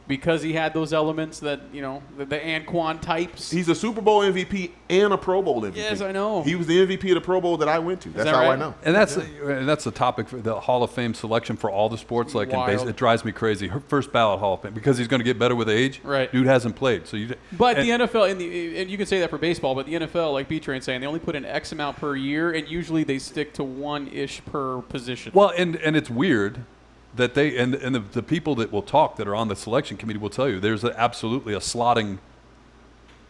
because he had those elements that the Anquan types. He's a Super Bowl MVP and a Pro Bowl MVP. Yes, I know. He was the MVP of the Pro Bowl that I went to. That's that how I right? know. And that's the topic for the Hall of Fame selection for all the sports. Like in Wild. base, it drives me crazy. Her first ballot Hall of Fame because he's going to get better with age. Right. Dude hasn't played, so But the NFL, and you can say that for baseball, but the NFL, like B-Train's saying, they only put in X amount per year, and usually they stick to one-ish per position. Well, and it's weird that they and the people that will talk that are on the selection committee will tell you there's absolutely a slotting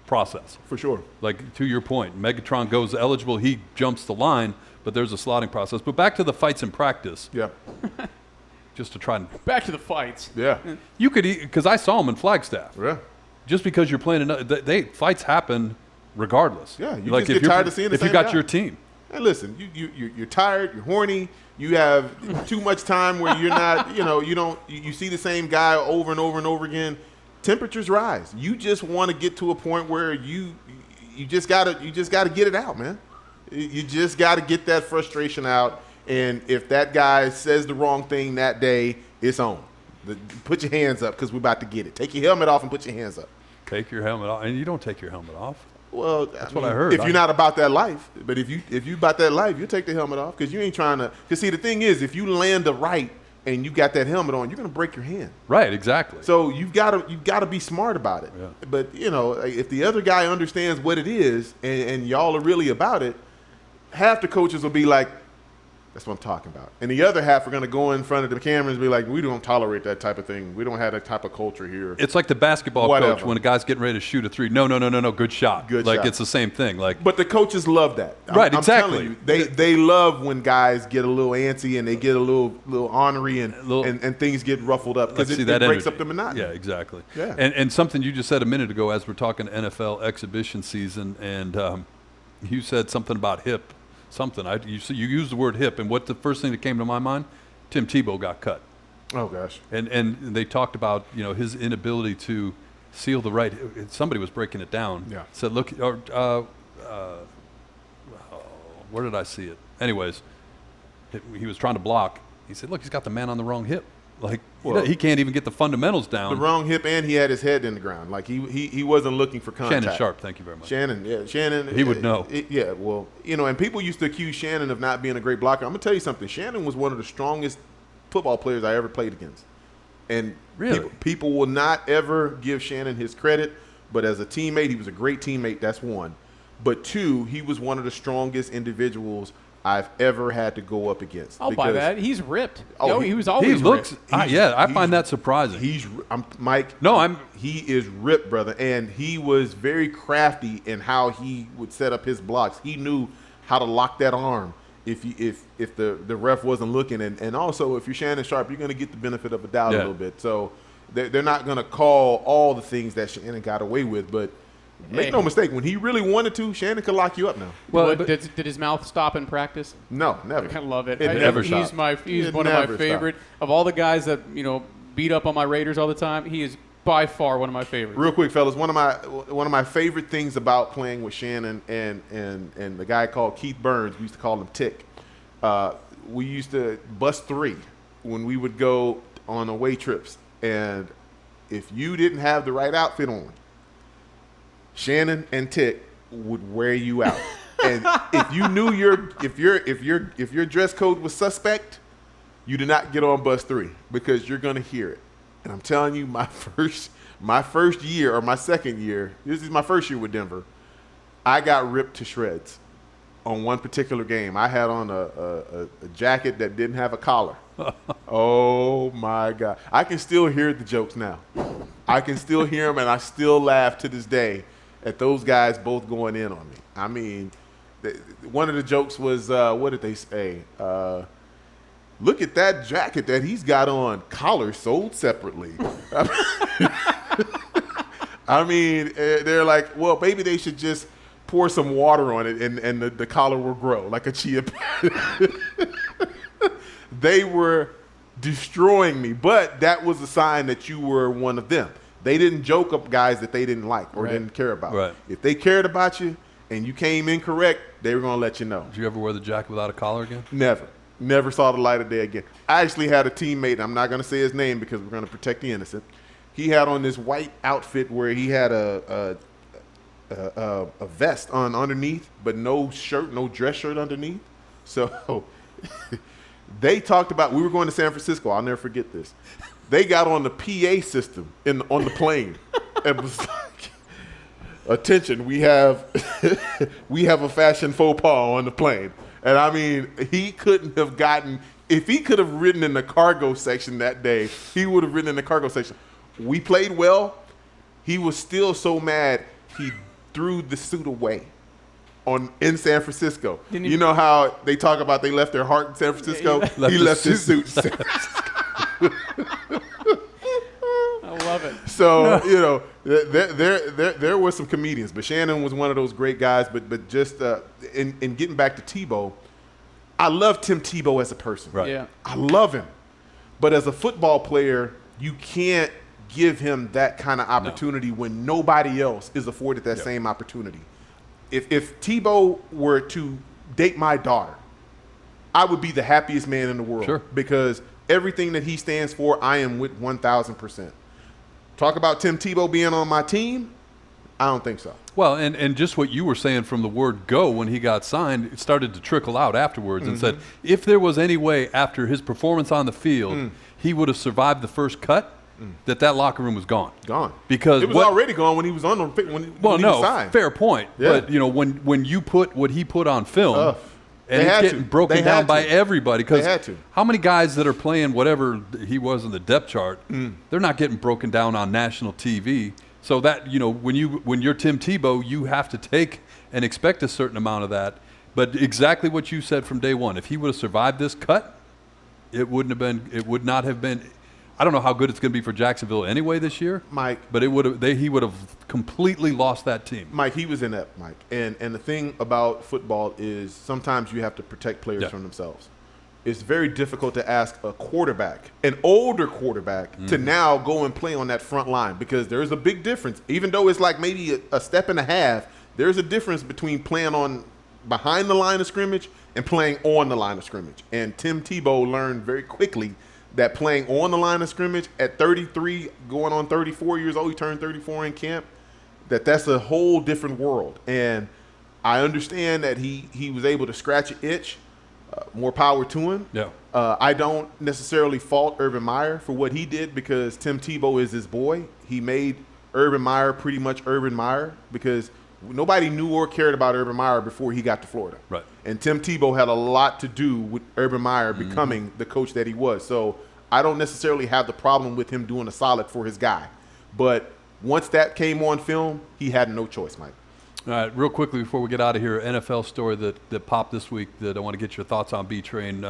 process. For sure. Like to your point, Megatron goes eligible, he jumps the line, but there's a slotting process. But back to the fights in practice, Yeah. just to try and Back to the fights. Yeah. you could because I saw him in Flagstaff. Yeah. Just because you're playing fights happen regardless. Yeah, you like just if get you're- tired of seeing the if you same got guy. your team. Hey, listen, you're tired, you're horny, you have too much time where you're not, you see the same guy over and over and over again. Temperatures rise. You just want to get to a point where you just gotta get it out, man. You just gotta get that frustration out. And if that guy says the wrong thing that day, it's on. Put your hands up because we're about to get it. Take your helmet off and put your hands up. Take your helmet off, and you don't take your helmet off. Well, That's what I heard. If you're not about that life, but if you about that life, you take the helmet off because you ain't trying to. Because see, the thing is, if you land the right and you got that helmet on, you're gonna break your hand. Right, exactly. So you've got to be smart about it. Yeah. But if the other guy understands what it is and y'all are really about it, half the coaches will be like, "That's what I'm talking about," and the other half are gonna go in front of the cameras and be like, "We don't tolerate that type of thing. We don't have that type of culture here." It's like the basketball Whatever. coach when a guy's getting ready to shoot a three. No, good shot. Good like shot. it's the same thing. Like But the coaches love that. Right, I'm exactly. telling you, they love when guys get a little antsy and they get a little ornery and things get ruffled up because let's see it that breaks energy. up the monotony. Yeah, exactly. Yeah. And something you just said a minute ago as we're talking NFL exhibition season, and you said something about hip. Something. You used the word hip, and what the first thing that came to my mind, Tim Tebow got cut. Oh gosh. And they talked about his inability to seal the right. Somebody was breaking it down. Yeah. Said, look, where did I see it? Anyways, he was trying to block. He said, look, he's got the man on the wrong hip. Like he can't even get the fundamentals down. The wrong hip, and he had his head in the ground. Like he wasn't looking for contact. Shannon Sharpe, thank you very much. Shannon. He would know. Well, and people used to accuse Shannon of not being a great blocker. I'm gonna tell you something. Shannon was one of the strongest football players I ever played against. And Really? people will not ever give Shannon his credit, but as a teammate, he was a great teammate. That's one. But two, he was one of the strongest individuals I've ever had to go up against. I'll buy that. He's ripped. Oh, He was He always looks. ripped. I find that surprising. Mike. He is ripped, brother, and he was very crafty in how he would set up his blocks. He knew how to lock that arm if the ref wasn't looking, and also if you're Shannon Sharpe, you're going to get the benefit of a doubt a little bit. So they're not going to call all the things that Shannon got away with, but. Make no mistake, when he really wanted to, Shannon could lock you up now. Well, did his mouth stop in practice? No, never. I love it. It never He's stopped. he's It one of my never favorite of all the guys that beat up on my Raiders all the time. He is by far one of my favorites. Real quick, fellas, one of my favorite things about playing with Shannon and the guy called Keith Burns, we used to call him Tick. We used to bust three when we would go on away trips, and if you didn't have the right outfit on, Shannon and Tick would wear you out. And if you knew if your dress code was suspect, you did not get on bus 3 because you're gonna hear it. And I'm telling you, my first year or my second year, this is my first year with Denver, I got ripped to shreds on one particular game. I had on a jacket that didn't have a collar. Oh my God. I can still hear the jokes now. I can still hear them, and I still laugh to this day at those guys both going in on me. I mean, one of the jokes was, what did they say? Look at that jacket that he's got on, collar sold separately. I mean, they're like, well, maybe they should just pour some water on it and the collar will grow like a chia pet. They were destroying me, but that was a sign that you were one of them. They didn't joke up guys that they didn't like or didn't care about. Right. If they cared about you and you came incorrect, they were going to let you know. Did you ever wear the jacket without a collar again? Never saw the light of day again. I actually had a teammate, I'm not going to say his name because we're going to protect the innocent. He had on this white outfit where he had a vest on underneath, but no shirt, no dress shirt underneath. So they talked about, we were going to San Francisco. I'll never forget this. They got on the PA system on the plane. It was like, attention, we have a fashion faux pas on the plane. And I mean, he couldn't have gotten, if he could have ridden in the cargo section that day, he would have ridden in the cargo section. We played well. He was still so mad, he threw the suit away in San Francisco. You know how they talk about they left their heart in San Francisco? He left his suit in San Francisco. I love it. So, you know, there were some comedians, but Shannon was one of those great guys. But just in getting back to Tebow, I love Tim Tebow as a person. Right. Yeah. I love him. But as a football player, you can't give him that kind of opportunity when nobody else is afforded that same opportunity. If Tebow were to date my daughter, I would be the happiest man in the world. Sure. Because everything that he stands for, I am with 1,000%. Talk about Tim Tebow being on my team, I don't think so. Well, and just what you were saying from the word go when he got signed, it started to trickle out afterwards and said if there was any way after his performance on the field he would have survived the first cut, that locker room was gone. Gone. Because it was already gone when he was on the when he was signed. Fair point. Yeah. But, you know, when you put what he put on film, and They it's had getting to. broken They down had by to. everybody. They had Because to. how many guys that are playing whatever he was in the depth chart, they're not getting broken down on national TV. So that, you know, when you're Tim Tebow, you have to take and expect a certain amount of that. But exactly what you said from day one, if he would have survived this cut, it would not have been. I don't know how good it's going to be for Jacksonville anyway this year, Mike. But he would have completely lost that team. Mike, he was inept, Mike. And the thing about football is sometimes you have to protect players from themselves. It's very difficult to ask a quarterback, an older quarterback, to now go and play on that front line because there's a big difference. Even though it's like maybe a step and a half, there's a difference between playing on behind the line of scrimmage and playing on the line of scrimmage. And Tim Tebow learned very quickly that playing on the line of scrimmage at 33, going on 34 years old, he turned 34 in camp, that's a whole different world. And I understand that he was able to scratch an itch. More power to him. Yeah. I don't necessarily fault Urban Meyer for what he did because Tim Tebow is his boy. He made Urban Meyer pretty much Urban Meyer because nobody knew or cared about Urban Meyer before he got to Florida. Right. And Tim Tebow had a lot to do with Urban Meyer becoming the coach that he was. So I don't necessarily have the problem with him doing a solid for his guy. But once that came on film, he had no choice, Mike. All right, real quickly before we get out of here, NFL story that popped this week that I want to get your thoughts on, B-Train.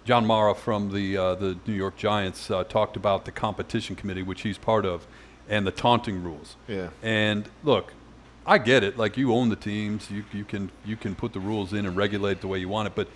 John Mara from the New York Giants talked about the competition committee, which he's part of, and the taunting rules. Yeah. And look, I get it. Like, you own the teams, you can put the rules in and regulate the way you want it, but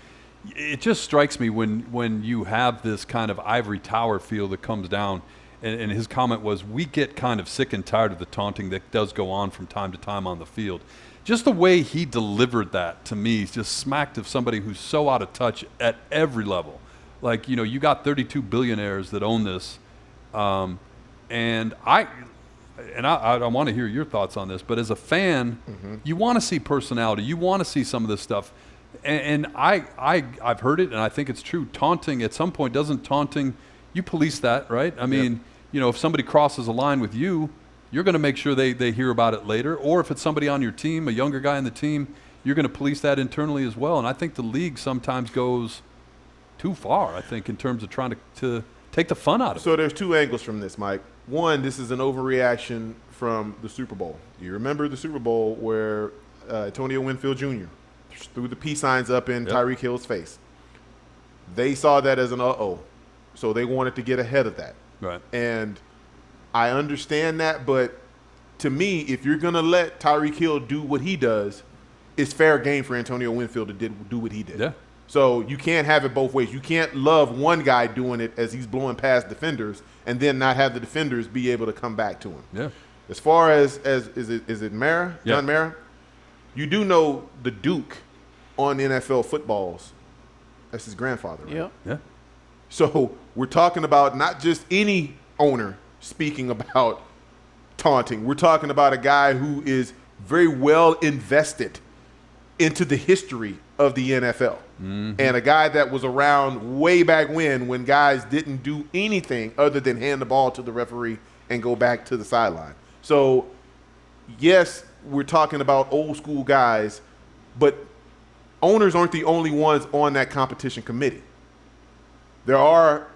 it just strikes me when you have this kind of ivory tower feel that comes down. And his comment was, we get kind of sick and tired of the taunting that does go on from time to time on the field. Just the way he delivered that to me just smacked of somebody who's so out of touch at every level. Like, you know, you got 32 billionaires that own this. And I want to hear your thoughts on this, but as a fan, you want to see personality. You want to see some of this stuff. And I've heard it, and I think it's true. Taunting, at some point, you police that, right? I mean, you know, if somebody crosses a line with you, you're going to make sure they hear about it later. Or if it's somebody on your team, a younger guy on the team, you're going to police that internally as well. And I think the league sometimes goes too far, I think, in terms of trying to take the fun out of it. So there's two angles from this, Mike. One, this is an overreaction from the Super Bowl. You remember the Super Bowl where Antonio Winfield Jr. threw the peace signs up in Tyreek Hill's face. They saw that as an uh-oh, so they wanted to get ahead of that. Right. And I understand that, but to me, if you're going to let Tyreek Hill do what he does, it's fair game for Antonio Winfield to do what he did. Yeah. So you can't have it both ways. You can't love one guy doing it as he's blowing past defenders and then not have the defenders be able to come back to him. Yeah. As far as is it Mara? Yeah. John Mara? You do know the Duke on NFL footballs. That's his grandfather, right? Yeah. Yeah. So we're talking about not just any owner speaking about taunting. We're talking about a guy who is very well invested into the history of the NFL. Mm-hmm. And a guy that was around way back when guys didn't do anything other than hand the ball to the referee and go back to the sideline. So, yes, we're talking about old school guys, but owners aren't the only ones on that competition committee. There are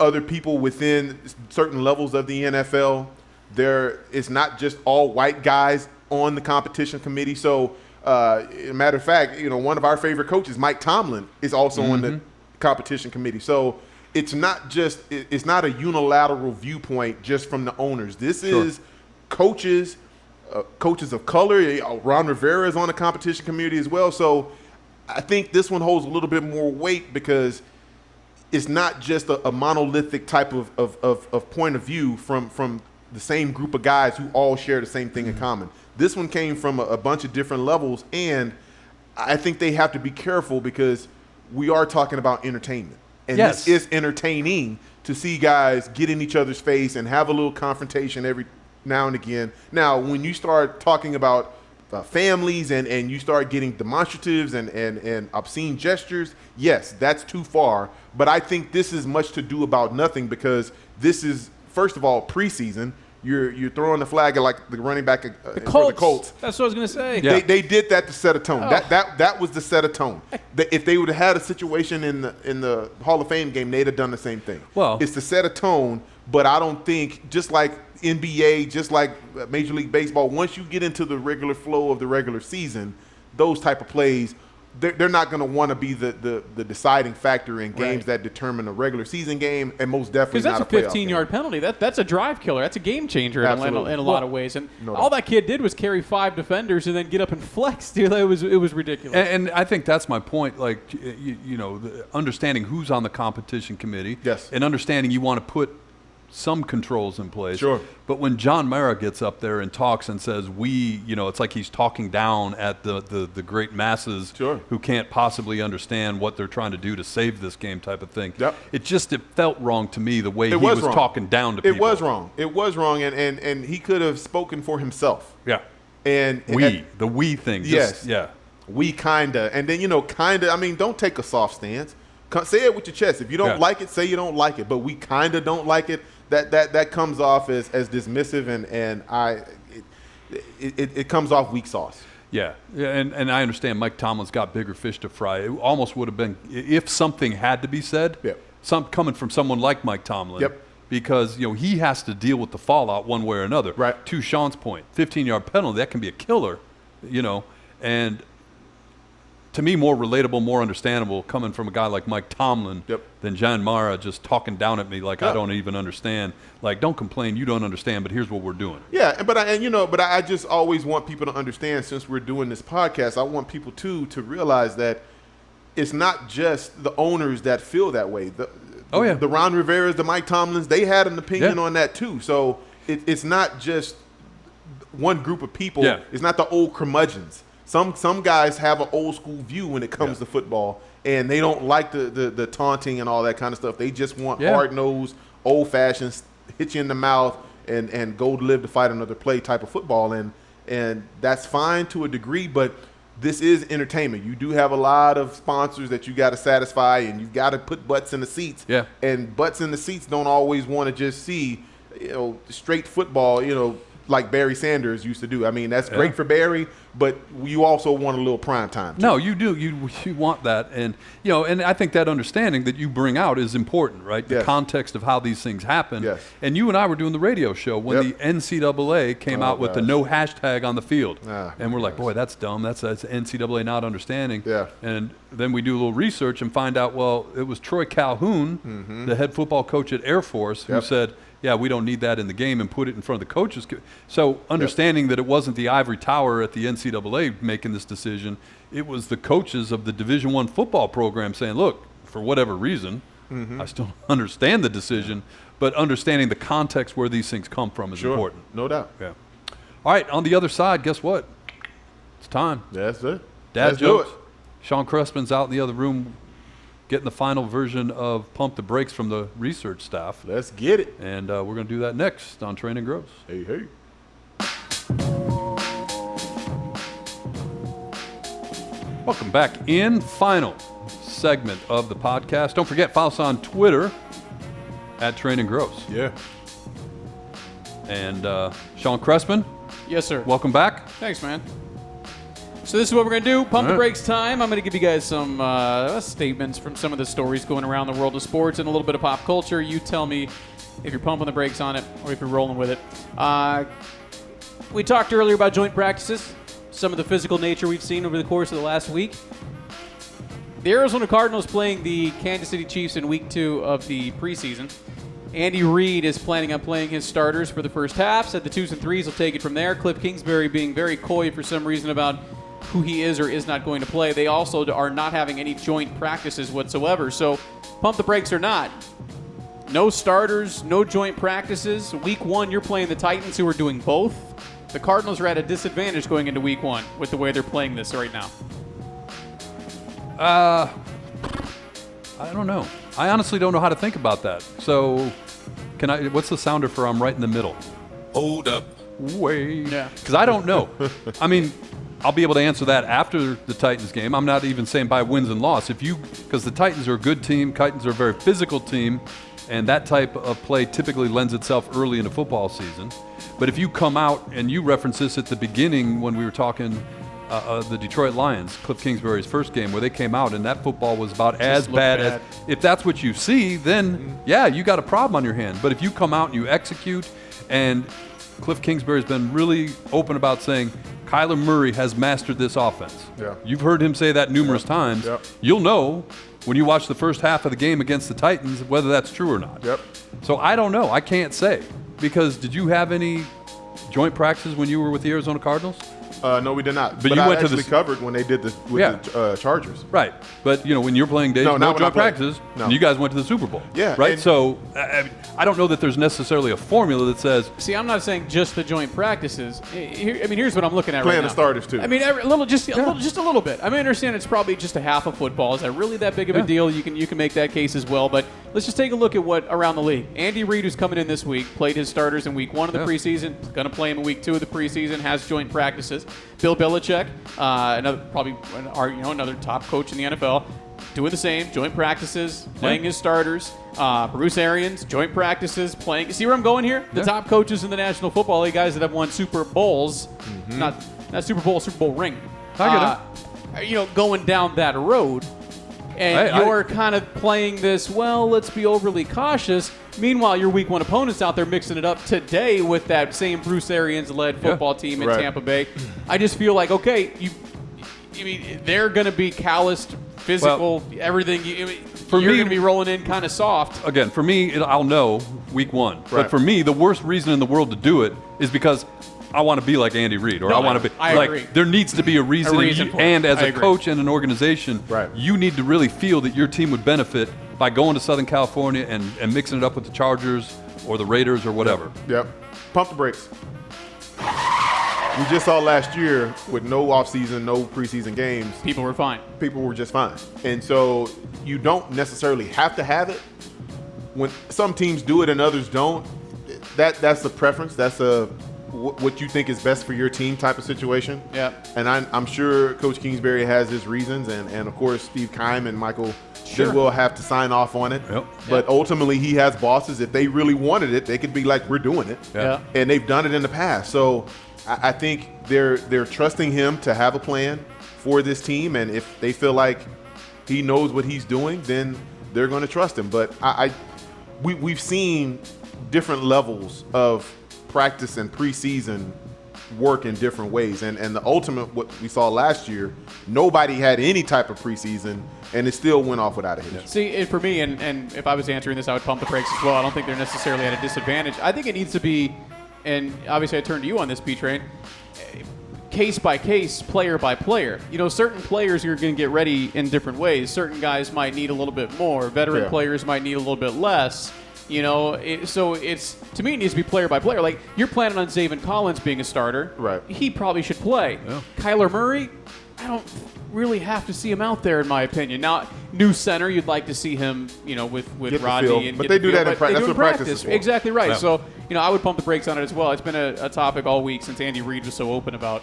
other people within certain levels of the NFL. It's not just all white guys on the competition committee. So, matter of fact, one of our favorite coaches, Mike Tomlin, is also on the competition committee. So it's not a unilateral viewpoint just from the owners. This is coaches of color. Ron Rivera is on the competition committee as well. So I think this one holds a little bit more weight because it's not just a monolithic type of point of view from the same group of guys who all share the same thing in common. This one came from a bunch of different levels, and I think they have to be careful because we are talking about entertainment. And this is entertaining to see guys get in each other's face and have a little confrontation every now and again. Now, when you start talking about families and you start getting demonstratives and obscene gestures, yes, that's too far. But I think this is much to do about nothing because this is, first of all, preseason. You're throwing the flag at like the running back for the Colts. That's what I was going to say. Yeah. They did that to set a tone. That was the set a tone. If they would have had a situation in the Hall of Fame game, they'd have done the same thing. Well, it's to set a tone, but I don't think, just like NBA, just like Major League Baseball, once you get into the regular flow of the regular season, those type of plays, they're not going to want to be the deciding factor in games that determine a regular season game, and most definitely not a playoff game. Because that's a 15-yard penalty. That's a drive killer. That's a game changer in a lot of ways. And all that kid did was carry 5 defenders and then get up and flex. Dude, it was ridiculous. And I think that's my point. Like, understanding who's on the competition committee, and understanding you want to put some controls in place. Sure. But when John Mara gets up there and talks and says it's like he's talking down at the great masses who can't possibly understand what they're trying to do to save this game type of thing. Yep. It felt wrong to me the way he was talking down to people. It was wrong, and he could have spoken for himself. Yeah. And the we thing. Yes. Yeah. We kinda. And then, kinda, I mean, don't take a soft stance. Say it with your chest. If you don't like it, say you don't like it. But we kinda don't like it. That comes off as dismissive, and it comes off weak sauce. Yeah, and I understand Mike Tomlin's got bigger fish to fry. It almost would have been, if something had to be said, coming from someone like Mike Tomlin, because he has to deal with the fallout one way or another. Right. To Sean's point, 15-yard penalty, that can be a killer, and to me, more relatable, more understandable coming from a guy like Mike Tomlin than John Mara just talking down at me like I don't even understand. Like, don't complain, you don't understand, but here's what we're doing. Yeah, but I just always want people to understand, since we're doing this podcast, I want people to realize that it's not just the owners that feel that way. The Ron Riveras, the Mike Tomlins, they had an opinion on that too. So it's not just one group of people. Yeah. It's not the old curmudgeons. Some guys have an old school view when it comes to football, and they don't like the taunting and all that kind of stuff. They just want hard-nosed, old-fashioned, hit you in the mouth, and go live to fight another play type of football. And that's fine to a degree, but this is entertainment. You do have a lot of sponsors that you got to satisfy, and you've got to put butts in the seats. And butts in the seats don't always want to just see straight football, like Barry Sanders used to do. I mean, that's great for Barry, but you also want a little prime time. No, you do. You want that, and and I think that understanding that you bring out is important, right? The context of how these things happen. Yes. And you and I were doing the radio show when the NCAA came out with the no hashtag on the field, and we're like, boy, that's dumb. That's NCAA not understanding. Yeah. And then we do a little research and find out, well, it was Troy Calhoun, the head football coach at Air Force, who said, yeah, we don't need that in the game, and put it in front of the coaches. So understanding that it wasn't the ivory tower at the NCAA making this decision, it was the coaches of the Division I football program saying, look, for whatever reason, I still don't understand the decision, but understanding the context where these things come from is important. No doubt. Yeah. All right, on the other side, guess what? It's time. That's it. Dad Let's jokes. do it. Sean Crespin's out in the other room getting the final version of Pump the Brakes from the research staff. Let's get it. And we're going to do that next on Training Grose. Hey, hey. Welcome back in. Final segment of the podcast. Don't forget, follow us on Twitter at Training Grose. Yeah. And Sean Crespin, Yes, sir. welcome back. Thanks, man. So this is what we're going to do. Pump the brakes time. I'm going to give you guys some statements from some of the stories going around the world of sports and a little bit of pop culture. You tell me if you're pumping the brakes on it or if you're rolling with it. We talked earlier about joint practices, some of the physical nature we've seen over the course of the last week. The Arizona Cardinals playing the Kansas City Chiefs in week 2 of the preseason. Andy Reid is planning on playing his starters for the first half. Said the 2s and 3s will take it from there. Cliff Kingsbury being very coy for some reason about who he is or is not going to play. They also are not having any joint practices whatsoever. So pump the brakes or not. No starters, no joint practices. Week 1, you're playing the Titans, who are doing both. The Cardinals are at a disadvantage going into week 1 with the way they're playing this right now. I don't know. I honestly don't know how to think about that. So, what's the sounder for I'm right in the middle? Hold up. Wait. Yeah. Because I don't know. I mean, I'll be able to answer that after the Titans game. I'm not even saying by wins and loss. Because the Titans are a good team. Titans are a very physical team. And that type of play typically lends itself early in the football season. But if you come out, and you referenced this at the beginning when we were talking the Detroit Lions, Cliff Kingsbury's first game, where they came out and that football was about as bad as, if that's what you see, then yeah, you got a problem on your hand. But if you come out and you execute, and Cliff Kingsbury's been really open about saying Kyler Murray has mastered this offense. Yeah. You've heard him say that numerous times. Yep. You'll know when you watch the first half of the game against the Titans whether that's true or not. Yep. So I don't know. I can't say. Because did you have any joint practices when you were with the Arizona Cardinals? No, we did not. But you I went to actually the covered when they did the Chargers. Right. But, when you're playing days, No, not no when I joint played. practices, No. and you guys went to the Super Bowl. Yeah, Right? and- So I don't know that there's necessarily a formula that says, See, I'm not saying just the joint practices. Here's what I'm looking at Playing right the now. starters, too. I mean, a little bit. I mean, I understand it's probably just a half of football. Is that really that big of a deal? You can make that case as well. But let's just take a look at what around the league. Andy Reid, who's coming in this week, played his starters in week 1 of the preseason. Going to play him in week 2 of the preseason. Has joint practices. Bill Belichick, another top coach in the NFL, doing the same, joint practices, playing his starters. Bruce Arians, joint practices, playing. See where I'm going here? The top coaches in the National Football League, guys that have won Super Bowls, not Super Bowl ring. I get Going down that road. And you're kind of playing this, well, let's be overly cautious. Meanwhile, your week 1 opponent's out there mixing it up today with that same Bruce Arians-led football team in Tampa Bay. I just feel like, okay, they're going to be calloused, physical, everything. You're going to be rolling in kind of soft. again, for me, I'll know week 1. But Right. for me, the worst reason in the world to do it is because I want to be like Andy Reid, or I want to be I like, agree. there needs to be a reason. reason for it. And as I a agree. coach and an organization, Right. you need to really feel that your team would benefit by going to Southern California and mixing it up with the Chargers or the Raiders or whatever. Yep. Pump the brakes. We just saw last year with no offseason, no preseason games, People were fine. people were just fine. And so you don't necessarily have to have it. When some teams do it and others don't, that's a preference. That's a what you think is best for your team type of situation. Yeah. And I'm sure Coach Kingsbury has his reasons, and of course Steve Keim and Michael Sure. will have to sign off on it. Yep. But ultimately, he has bosses. If they really wanted it, they could be like, "We're doing it," Yeah. and they've done it in the past. So I think they're trusting him to have a plan for this team, and if they feel like he knows what he's doing, then they're going to trust him. But we've seen different levels of practice and preseason work in different ways. And the ultimate, what we saw last year, nobody had any type of preseason, and it still went off without a hitch. See, and for me, and if I was answering this, I would pump the brakes as well. I don't think they're necessarily at a disadvantage. I think it needs to be, and obviously I turn to you on this, P-Train, case by case, player by player. You know, certain players you're going to get ready in different ways. Certain guys might need a little bit more. Veteran players might need a little bit less. You know, so it's, to me, it needs to be player by player. Like, you're planning on Zaven Collins being a starter. Right. He probably should play. Yeah. Kyler Murray, I don't really have to see him out there, in my opinion. Now, new center, you'd like to see him, you know, with Get the Rodney. feel. And But get they the do feel, that in but they practice. do That's what practice is for. Exactly right. Yeah. So, you know, I would pump the brakes on it as well. It's been a topic all week since Andy Reid was so open about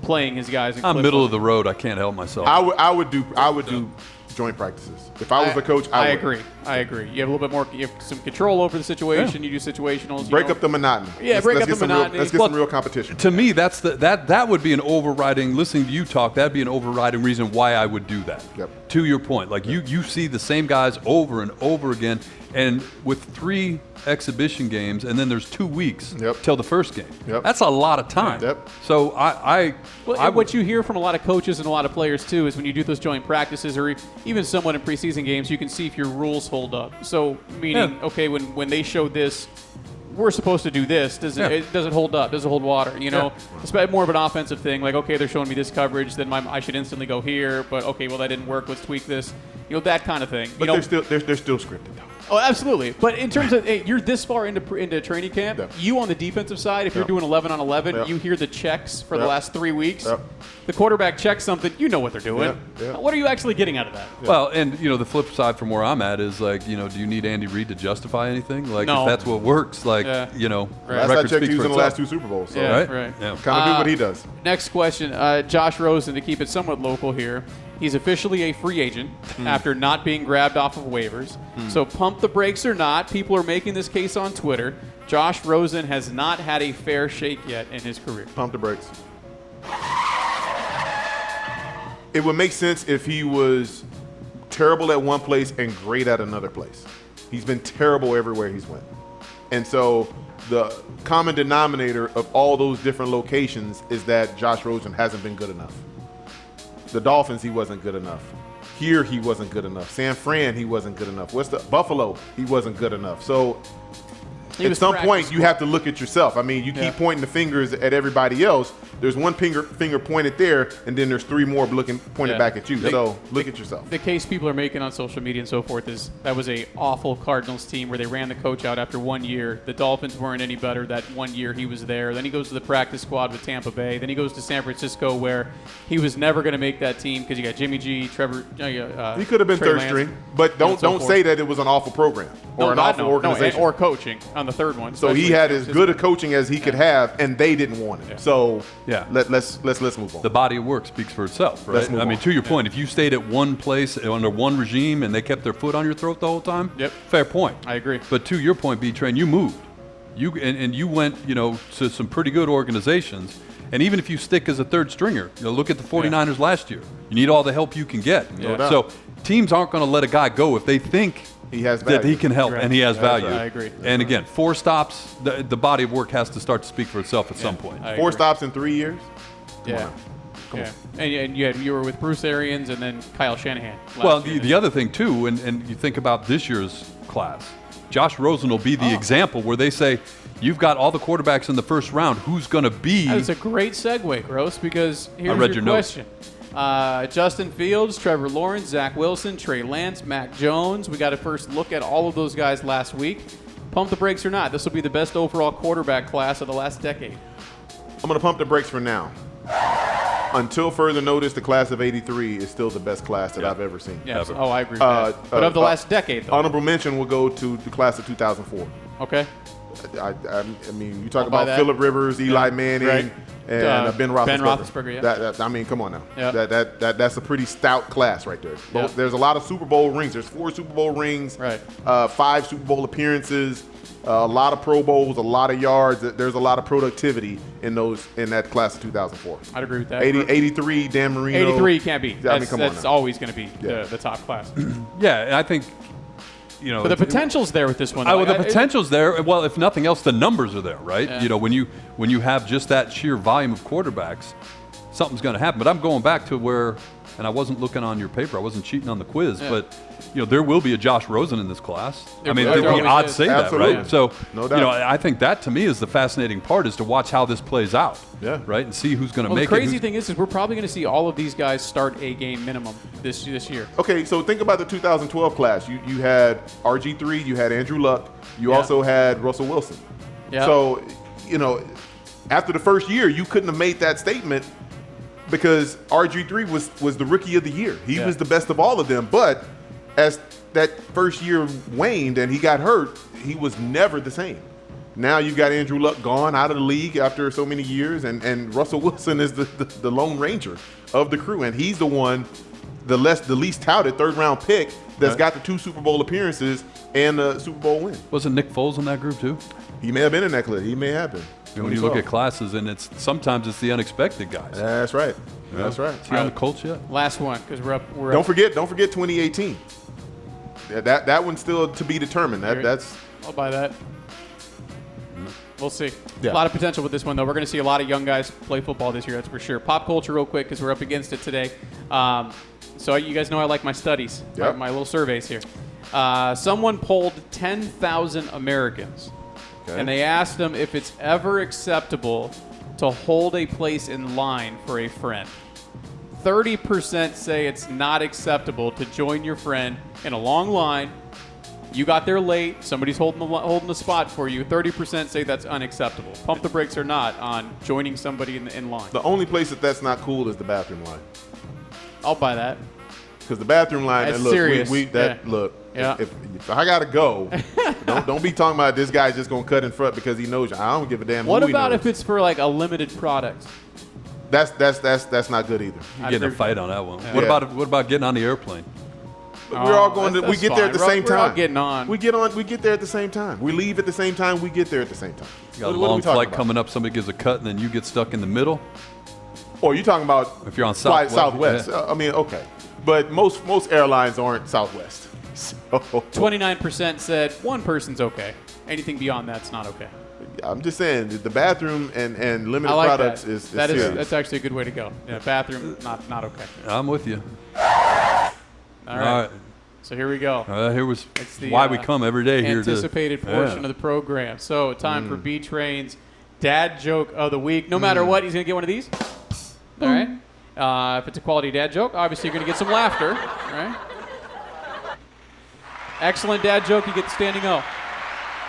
playing his guys. I'm middle of the road. I can't help myself. I would do joint practices. If I was the coach, I would. I agree. You have a little bit more. You have some control over the situation. You do situationals. Break up the monotony. Yeah, break up the monotony. Let's get some real competition. To me, that would be an overriding. Listening to you talk, that'd be an overriding reason why I would do that. Yep. To your point, like you see the same guys over and over again, and with 3 exhibition games, and then there's 2 weeks till the first game. Yep. That's a lot of time. Yep. So what you hear from a lot of coaches and a lot of players too is when you do those joint practices or even somewhat in preseason games, you can see if your rules hold up. So meaning, okay, when they show this, we're supposed to do this. Does it hold up? Does it hold water? You know, it's more of an offensive thing. Like, okay, they're showing me this coverage, then I should instantly go here. But okay, well that didn't work. Let's tweak this. You know, that kind of thing. But they're still scripted though. Oh, absolutely. But in terms of, hey, you're this far into training camp, you on the defensive side, if you're doing 11 on 11, you hear the checks for the last 3 weeks. The quarterback checks something, you know what they're doing. What are you actually getting out of that? Well, and you know, the flip side from where I'm at is like, you know, do you need Andy Reid to justify anything? Like, No. if that's what works, like, you know, Last I record checked, speaks he was for in the last itself. 2 Super Bowls. So Yeah, Right? right. Yeah. kind of do what he does. Next question. Josh Rosen, to keep it somewhat local here. He's officially a free agent after not being grabbed off of waivers. So pump the brakes or not, people are making this case on Twitter. Josh Rosen has not had a fair shake yet in his career. Pump the brakes. It would make sense if he was terrible at one place and great at another place. He's been terrible everywhere he's went. And so the common denominator of all those different locations is that Josh Rosen hasn't been good enough. The Dolphins, he wasn't good enough. Here, he wasn't good enough. San Fran, he wasn't good enough. Buffalo, he wasn't good enough. So at some point, you have to look at yourself. I mean, you keep pointing the fingers at everybody else. There's one finger pointed there, and then there's 3 more pointed back at you. So look at yourself. The case people are making on social media and so forth is that was a awful Cardinals team where they ran the coach out after 1 year. The Dolphins weren't any better that 1 year he was there. Then he goes to the practice squad with Tampa Bay. Then he goes to San Francisco where he was never going to make that team because you got Jimmy G, Trevor. He could have been Trey third Lance, string, but don't say that it was an awful program or an awful organization. or coaching on the third one. So he had as good a coaching as he could have, and they didn't want it. So let's move on. The body of work speaks for itself, right? Let's move I mean, on. to your point, if you stayed at one place under one regime and they kept their foot on your throat the whole time, fair point. I agree. But to your point, B-Train, you moved. You went, you know, to some pretty good organizations. And even if you stick as a third stringer, you know, look at the 49ers last year. You need all the help you can get. No doubt. So teams aren't going to let a guy go if they think he has that value. he can help and he has value. I agree. And again, 4 stops, the body of work has to start to speak for itself at some point. 4 stops in 3 years? Come on. And you were with Bruce Arians and then Kyle Shanahan. Well, the other thing too, and you think about this year's class, Josh Rosen will be the example where they say, you've got all the quarterbacks in the first round. Who's going to be? That's a great segue, Gross, because here's read your your question. Justin Fields, Trevor Lawrence, Zach Wilson, Trey Lance, Mac Jones. We got a first look at all of those guys last week. Pump the brakes or not, this will be the best overall quarterback class of the last decade. I'm going to pump the brakes for now. Until further notice, the class of '83 is still the best class that I've ever seen. Yes. Oh, I agree with that. But of the last decade, though. Honorable mention will go to the class of 2004. Okay. I mean, you talk I'll buy about that. Phillip Rivers, Eli Manning, Right. and Ben Roethlisberger. Ben Roethlisberger, yeah. I mean, come on now. Yep. That's a pretty stout class right there. Yep. There's a lot of Super Bowl rings. There's 4 Super Bowl rings, Right. 5 Super Bowl appearances, a lot of Pro Bowls, a lot of yards. There's a lot of productivity in that class of 2004. I'd agree with that. 83, Dan Marino. 83 can't be. I mean, come on That's now. always going to be Yeah. the top class. Yeah, and I think, you know, But the potential's there with this one. well, Like, the potential's there. Well, if nothing else, the numbers are there, right? Yeah. You know, when you have just that sheer volume of quarterbacks, something's going to happen. But I'm going back to where, and I wasn't looking on your paper, I wasn't cheating on the quiz, Yeah. but you know, there will be a Josh Rosen in this class. There- I mean, there the always odds is. say that, Absolutely. right? So, No doubt. you know, I think that to me is the fascinating part, is to watch how this plays out. Yeah. Right, and see who's going to Well, the make crazy it. thing is we're probably going to see all of these guys start a game minimum this year. Okay, so think about the 2012 class. You had RG3, you had Andrew Luck, you Yeah. also had Russell Wilson. Yeah. So, you know, after the first year, you couldn't have made that statement because RG3 was the rookie of the year. He Yeah. was the best of all of them. But as that first year waned and he got hurt, he was never the same. Now you've got Andrew Luck gone out of the league after so many years, and Russell Wilson is the Lone Ranger of the crew, and he's the one, the least touted third-round pick that's Right. got the 2 Super Bowl appearances and a Super Bowl win. Wasn't Nick Foles in that group too? He may have been in that clip. He may have been. When you look at classes, and sometimes it's the unexpected guys. That's right. That's right. Is he on the Colts yet? Last one, because we're up. Don't forget 2018. That one's still to be determined. That's I'll buy that. We'll see. Yeah. A lot of potential with this one, though. We're going to see a lot of young guys play football this year, that's for sure. Pop culture, real quick, because we're up against it today. So you guys know I like my studies, Yep. my little surveys here. Someone polled 10,000 Americans, Okay. and they asked them if it's ever acceptable to hold a place in line for a friend. 30% say it's not acceptable to join your friend in a long line. You got there late. Somebody's holding the spot for you. 30% say that's unacceptable. Pump the brakes or not on joining somebody in line. the only place that's not cool is the bathroom line. I'll buy that. Because the bathroom line, That's and look, serious. look, Yeah. if I gotta go, don't be talking about this guy's just gonna cut in front because he knows you. I don't give a damn. What who he about knows. if it's for like a limited product? That's not good either. You get in a fight on that one. Yeah. What about getting on the airplane? We're all going to. We that's get there at the fine. same We're time. all getting on. We get there at the same time. We leave at the same time. We get there at the same time. You got a What are long we talking flight about? coming up, somebody gives a cut, and then you get stuck in the middle. Or you talking about If you're on fly Southwest, Southwest? yeah. I mean, okay, but most airlines aren't Southwest. So 29% said one person's okay. Anything beyond that's not okay. I'm just saying that the bathroom and limited I like products that. is That is serious. that's actually a good way to go. Yeah, bathroom not okay. I'm with you. All right. So here we go. Here was It's the, why we come every day here. Anticipated portion of the program. So time for B Train's dad joke of the week. No matter what, he's gonna get one of these. All right. If it's a quality dad joke, obviously you're gonna get some laughter. All right. Excellent dad joke, you get the standing O.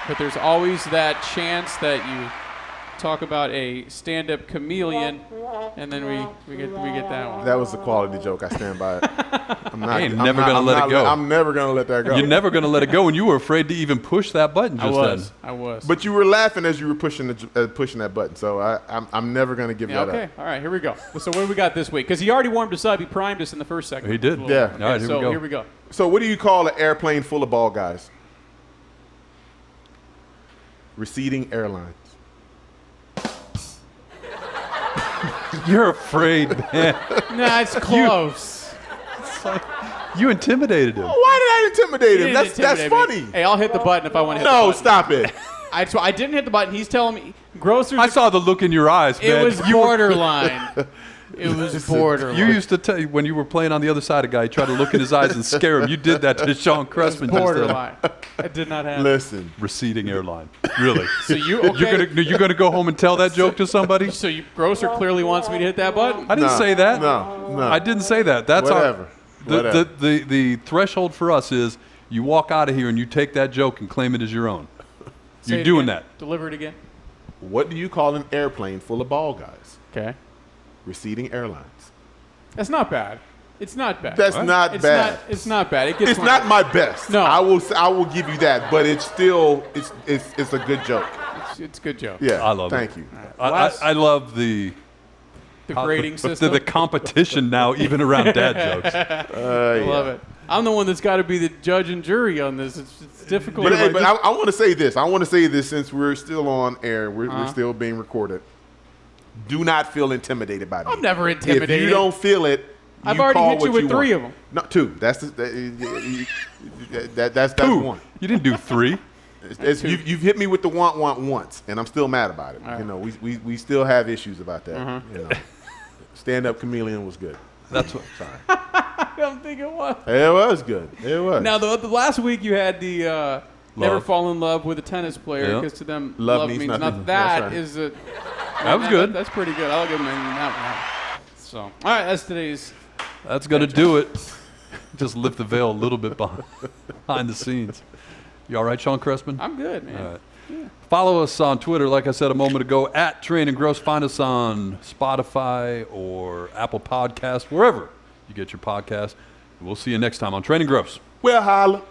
But there's always that chance that you talk about a stand-up chameleon, and then we get that one. That was a quality joke. I stand by it. I'm not. ain't never gonna let it go. I'm never gonna let that go. You're never going to let it go, and you were afraid to even push that button just then. I was. But you were laughing as you were pushing that button. So I'm never gonna give Yeah, that okay. up. All right, here we go. So what do we got this week? Because he already warmed us up. He primed us in the first segment. He did. Yeah. All right, here so we go. here we go. So what do you call an airplane full of ball guys? Receding airlines. You're afraid, man. Nah, it's close. You intimidated him. Why did I intimidate him? He That's didn't intimidate funny. me. Hey, I'll hit the button if I want to hit the No, button. stop it. I didn't hit the button. He's telling me. Grocers. I saw the look in your eyes, man. It was borderline. It was borderline. You used to tell when you were playing on the other side of a guy, you tried to look in his eyes and scare him. You did that to Sean Cressman. just then. borderline. It did not happen. Listen. Receding airline. Really? So you okay? You're gonna go home and tell that joke to somebody? So you Grosser clearly wants me to hit that button. I didn't No, say that. no. I didn't say that. That's Whatever. Whatever. The threshold for us is you walk out of here and you take that joke and claim it as your own. Say You're it doing again. that. Deliver it again. What do you call an airplane full of ball guys? Okay. Receding airlines. That's not bad. It's not bad. That's not it's bad. It's not bad. It gets It's not my best. No. I will give you that, but it's still it's a good joke. It's a good joke. Yeah, I love Thank it. you. I love the grading system. The competition now, even around dad jokes. I love it. I'm the one that's got to be the judge and jury on this. It's difficult. But I want to say this. I want to say this since we're still on air. We're still being recorded. Do not feel intimidated by me. I'm never intimidated. If you don't feel it, I've already call hit you what with 3 want. of them. No, 2. That's 1. You didn't do 3. You've hit me with the want once, and I'm still mad about it. Right. You know, we still have issues about that. You know, Stand Up Chameleon was good. That's what. Sorry. I don't think it was. It was good. It was. Now, the last week you had the never Love. fall in love with a tennis player Yeah. because to them Love means means nothing. nothing. Now, that That's right. is a That was good. That's pretty good. I'll give him that one. So, all right, that's today's. That's gonna do it. Just lift the veil a little bit behind the scenes. You all right, Sean Crespin? I'm good, man. All right. Follow us on Twitter, like I said a moment ago, at Train and Grose. Find us on Spotify or Apple Podcasts, wherever you get your podcast. We'll see you next time on Train and Grose. Well, holla.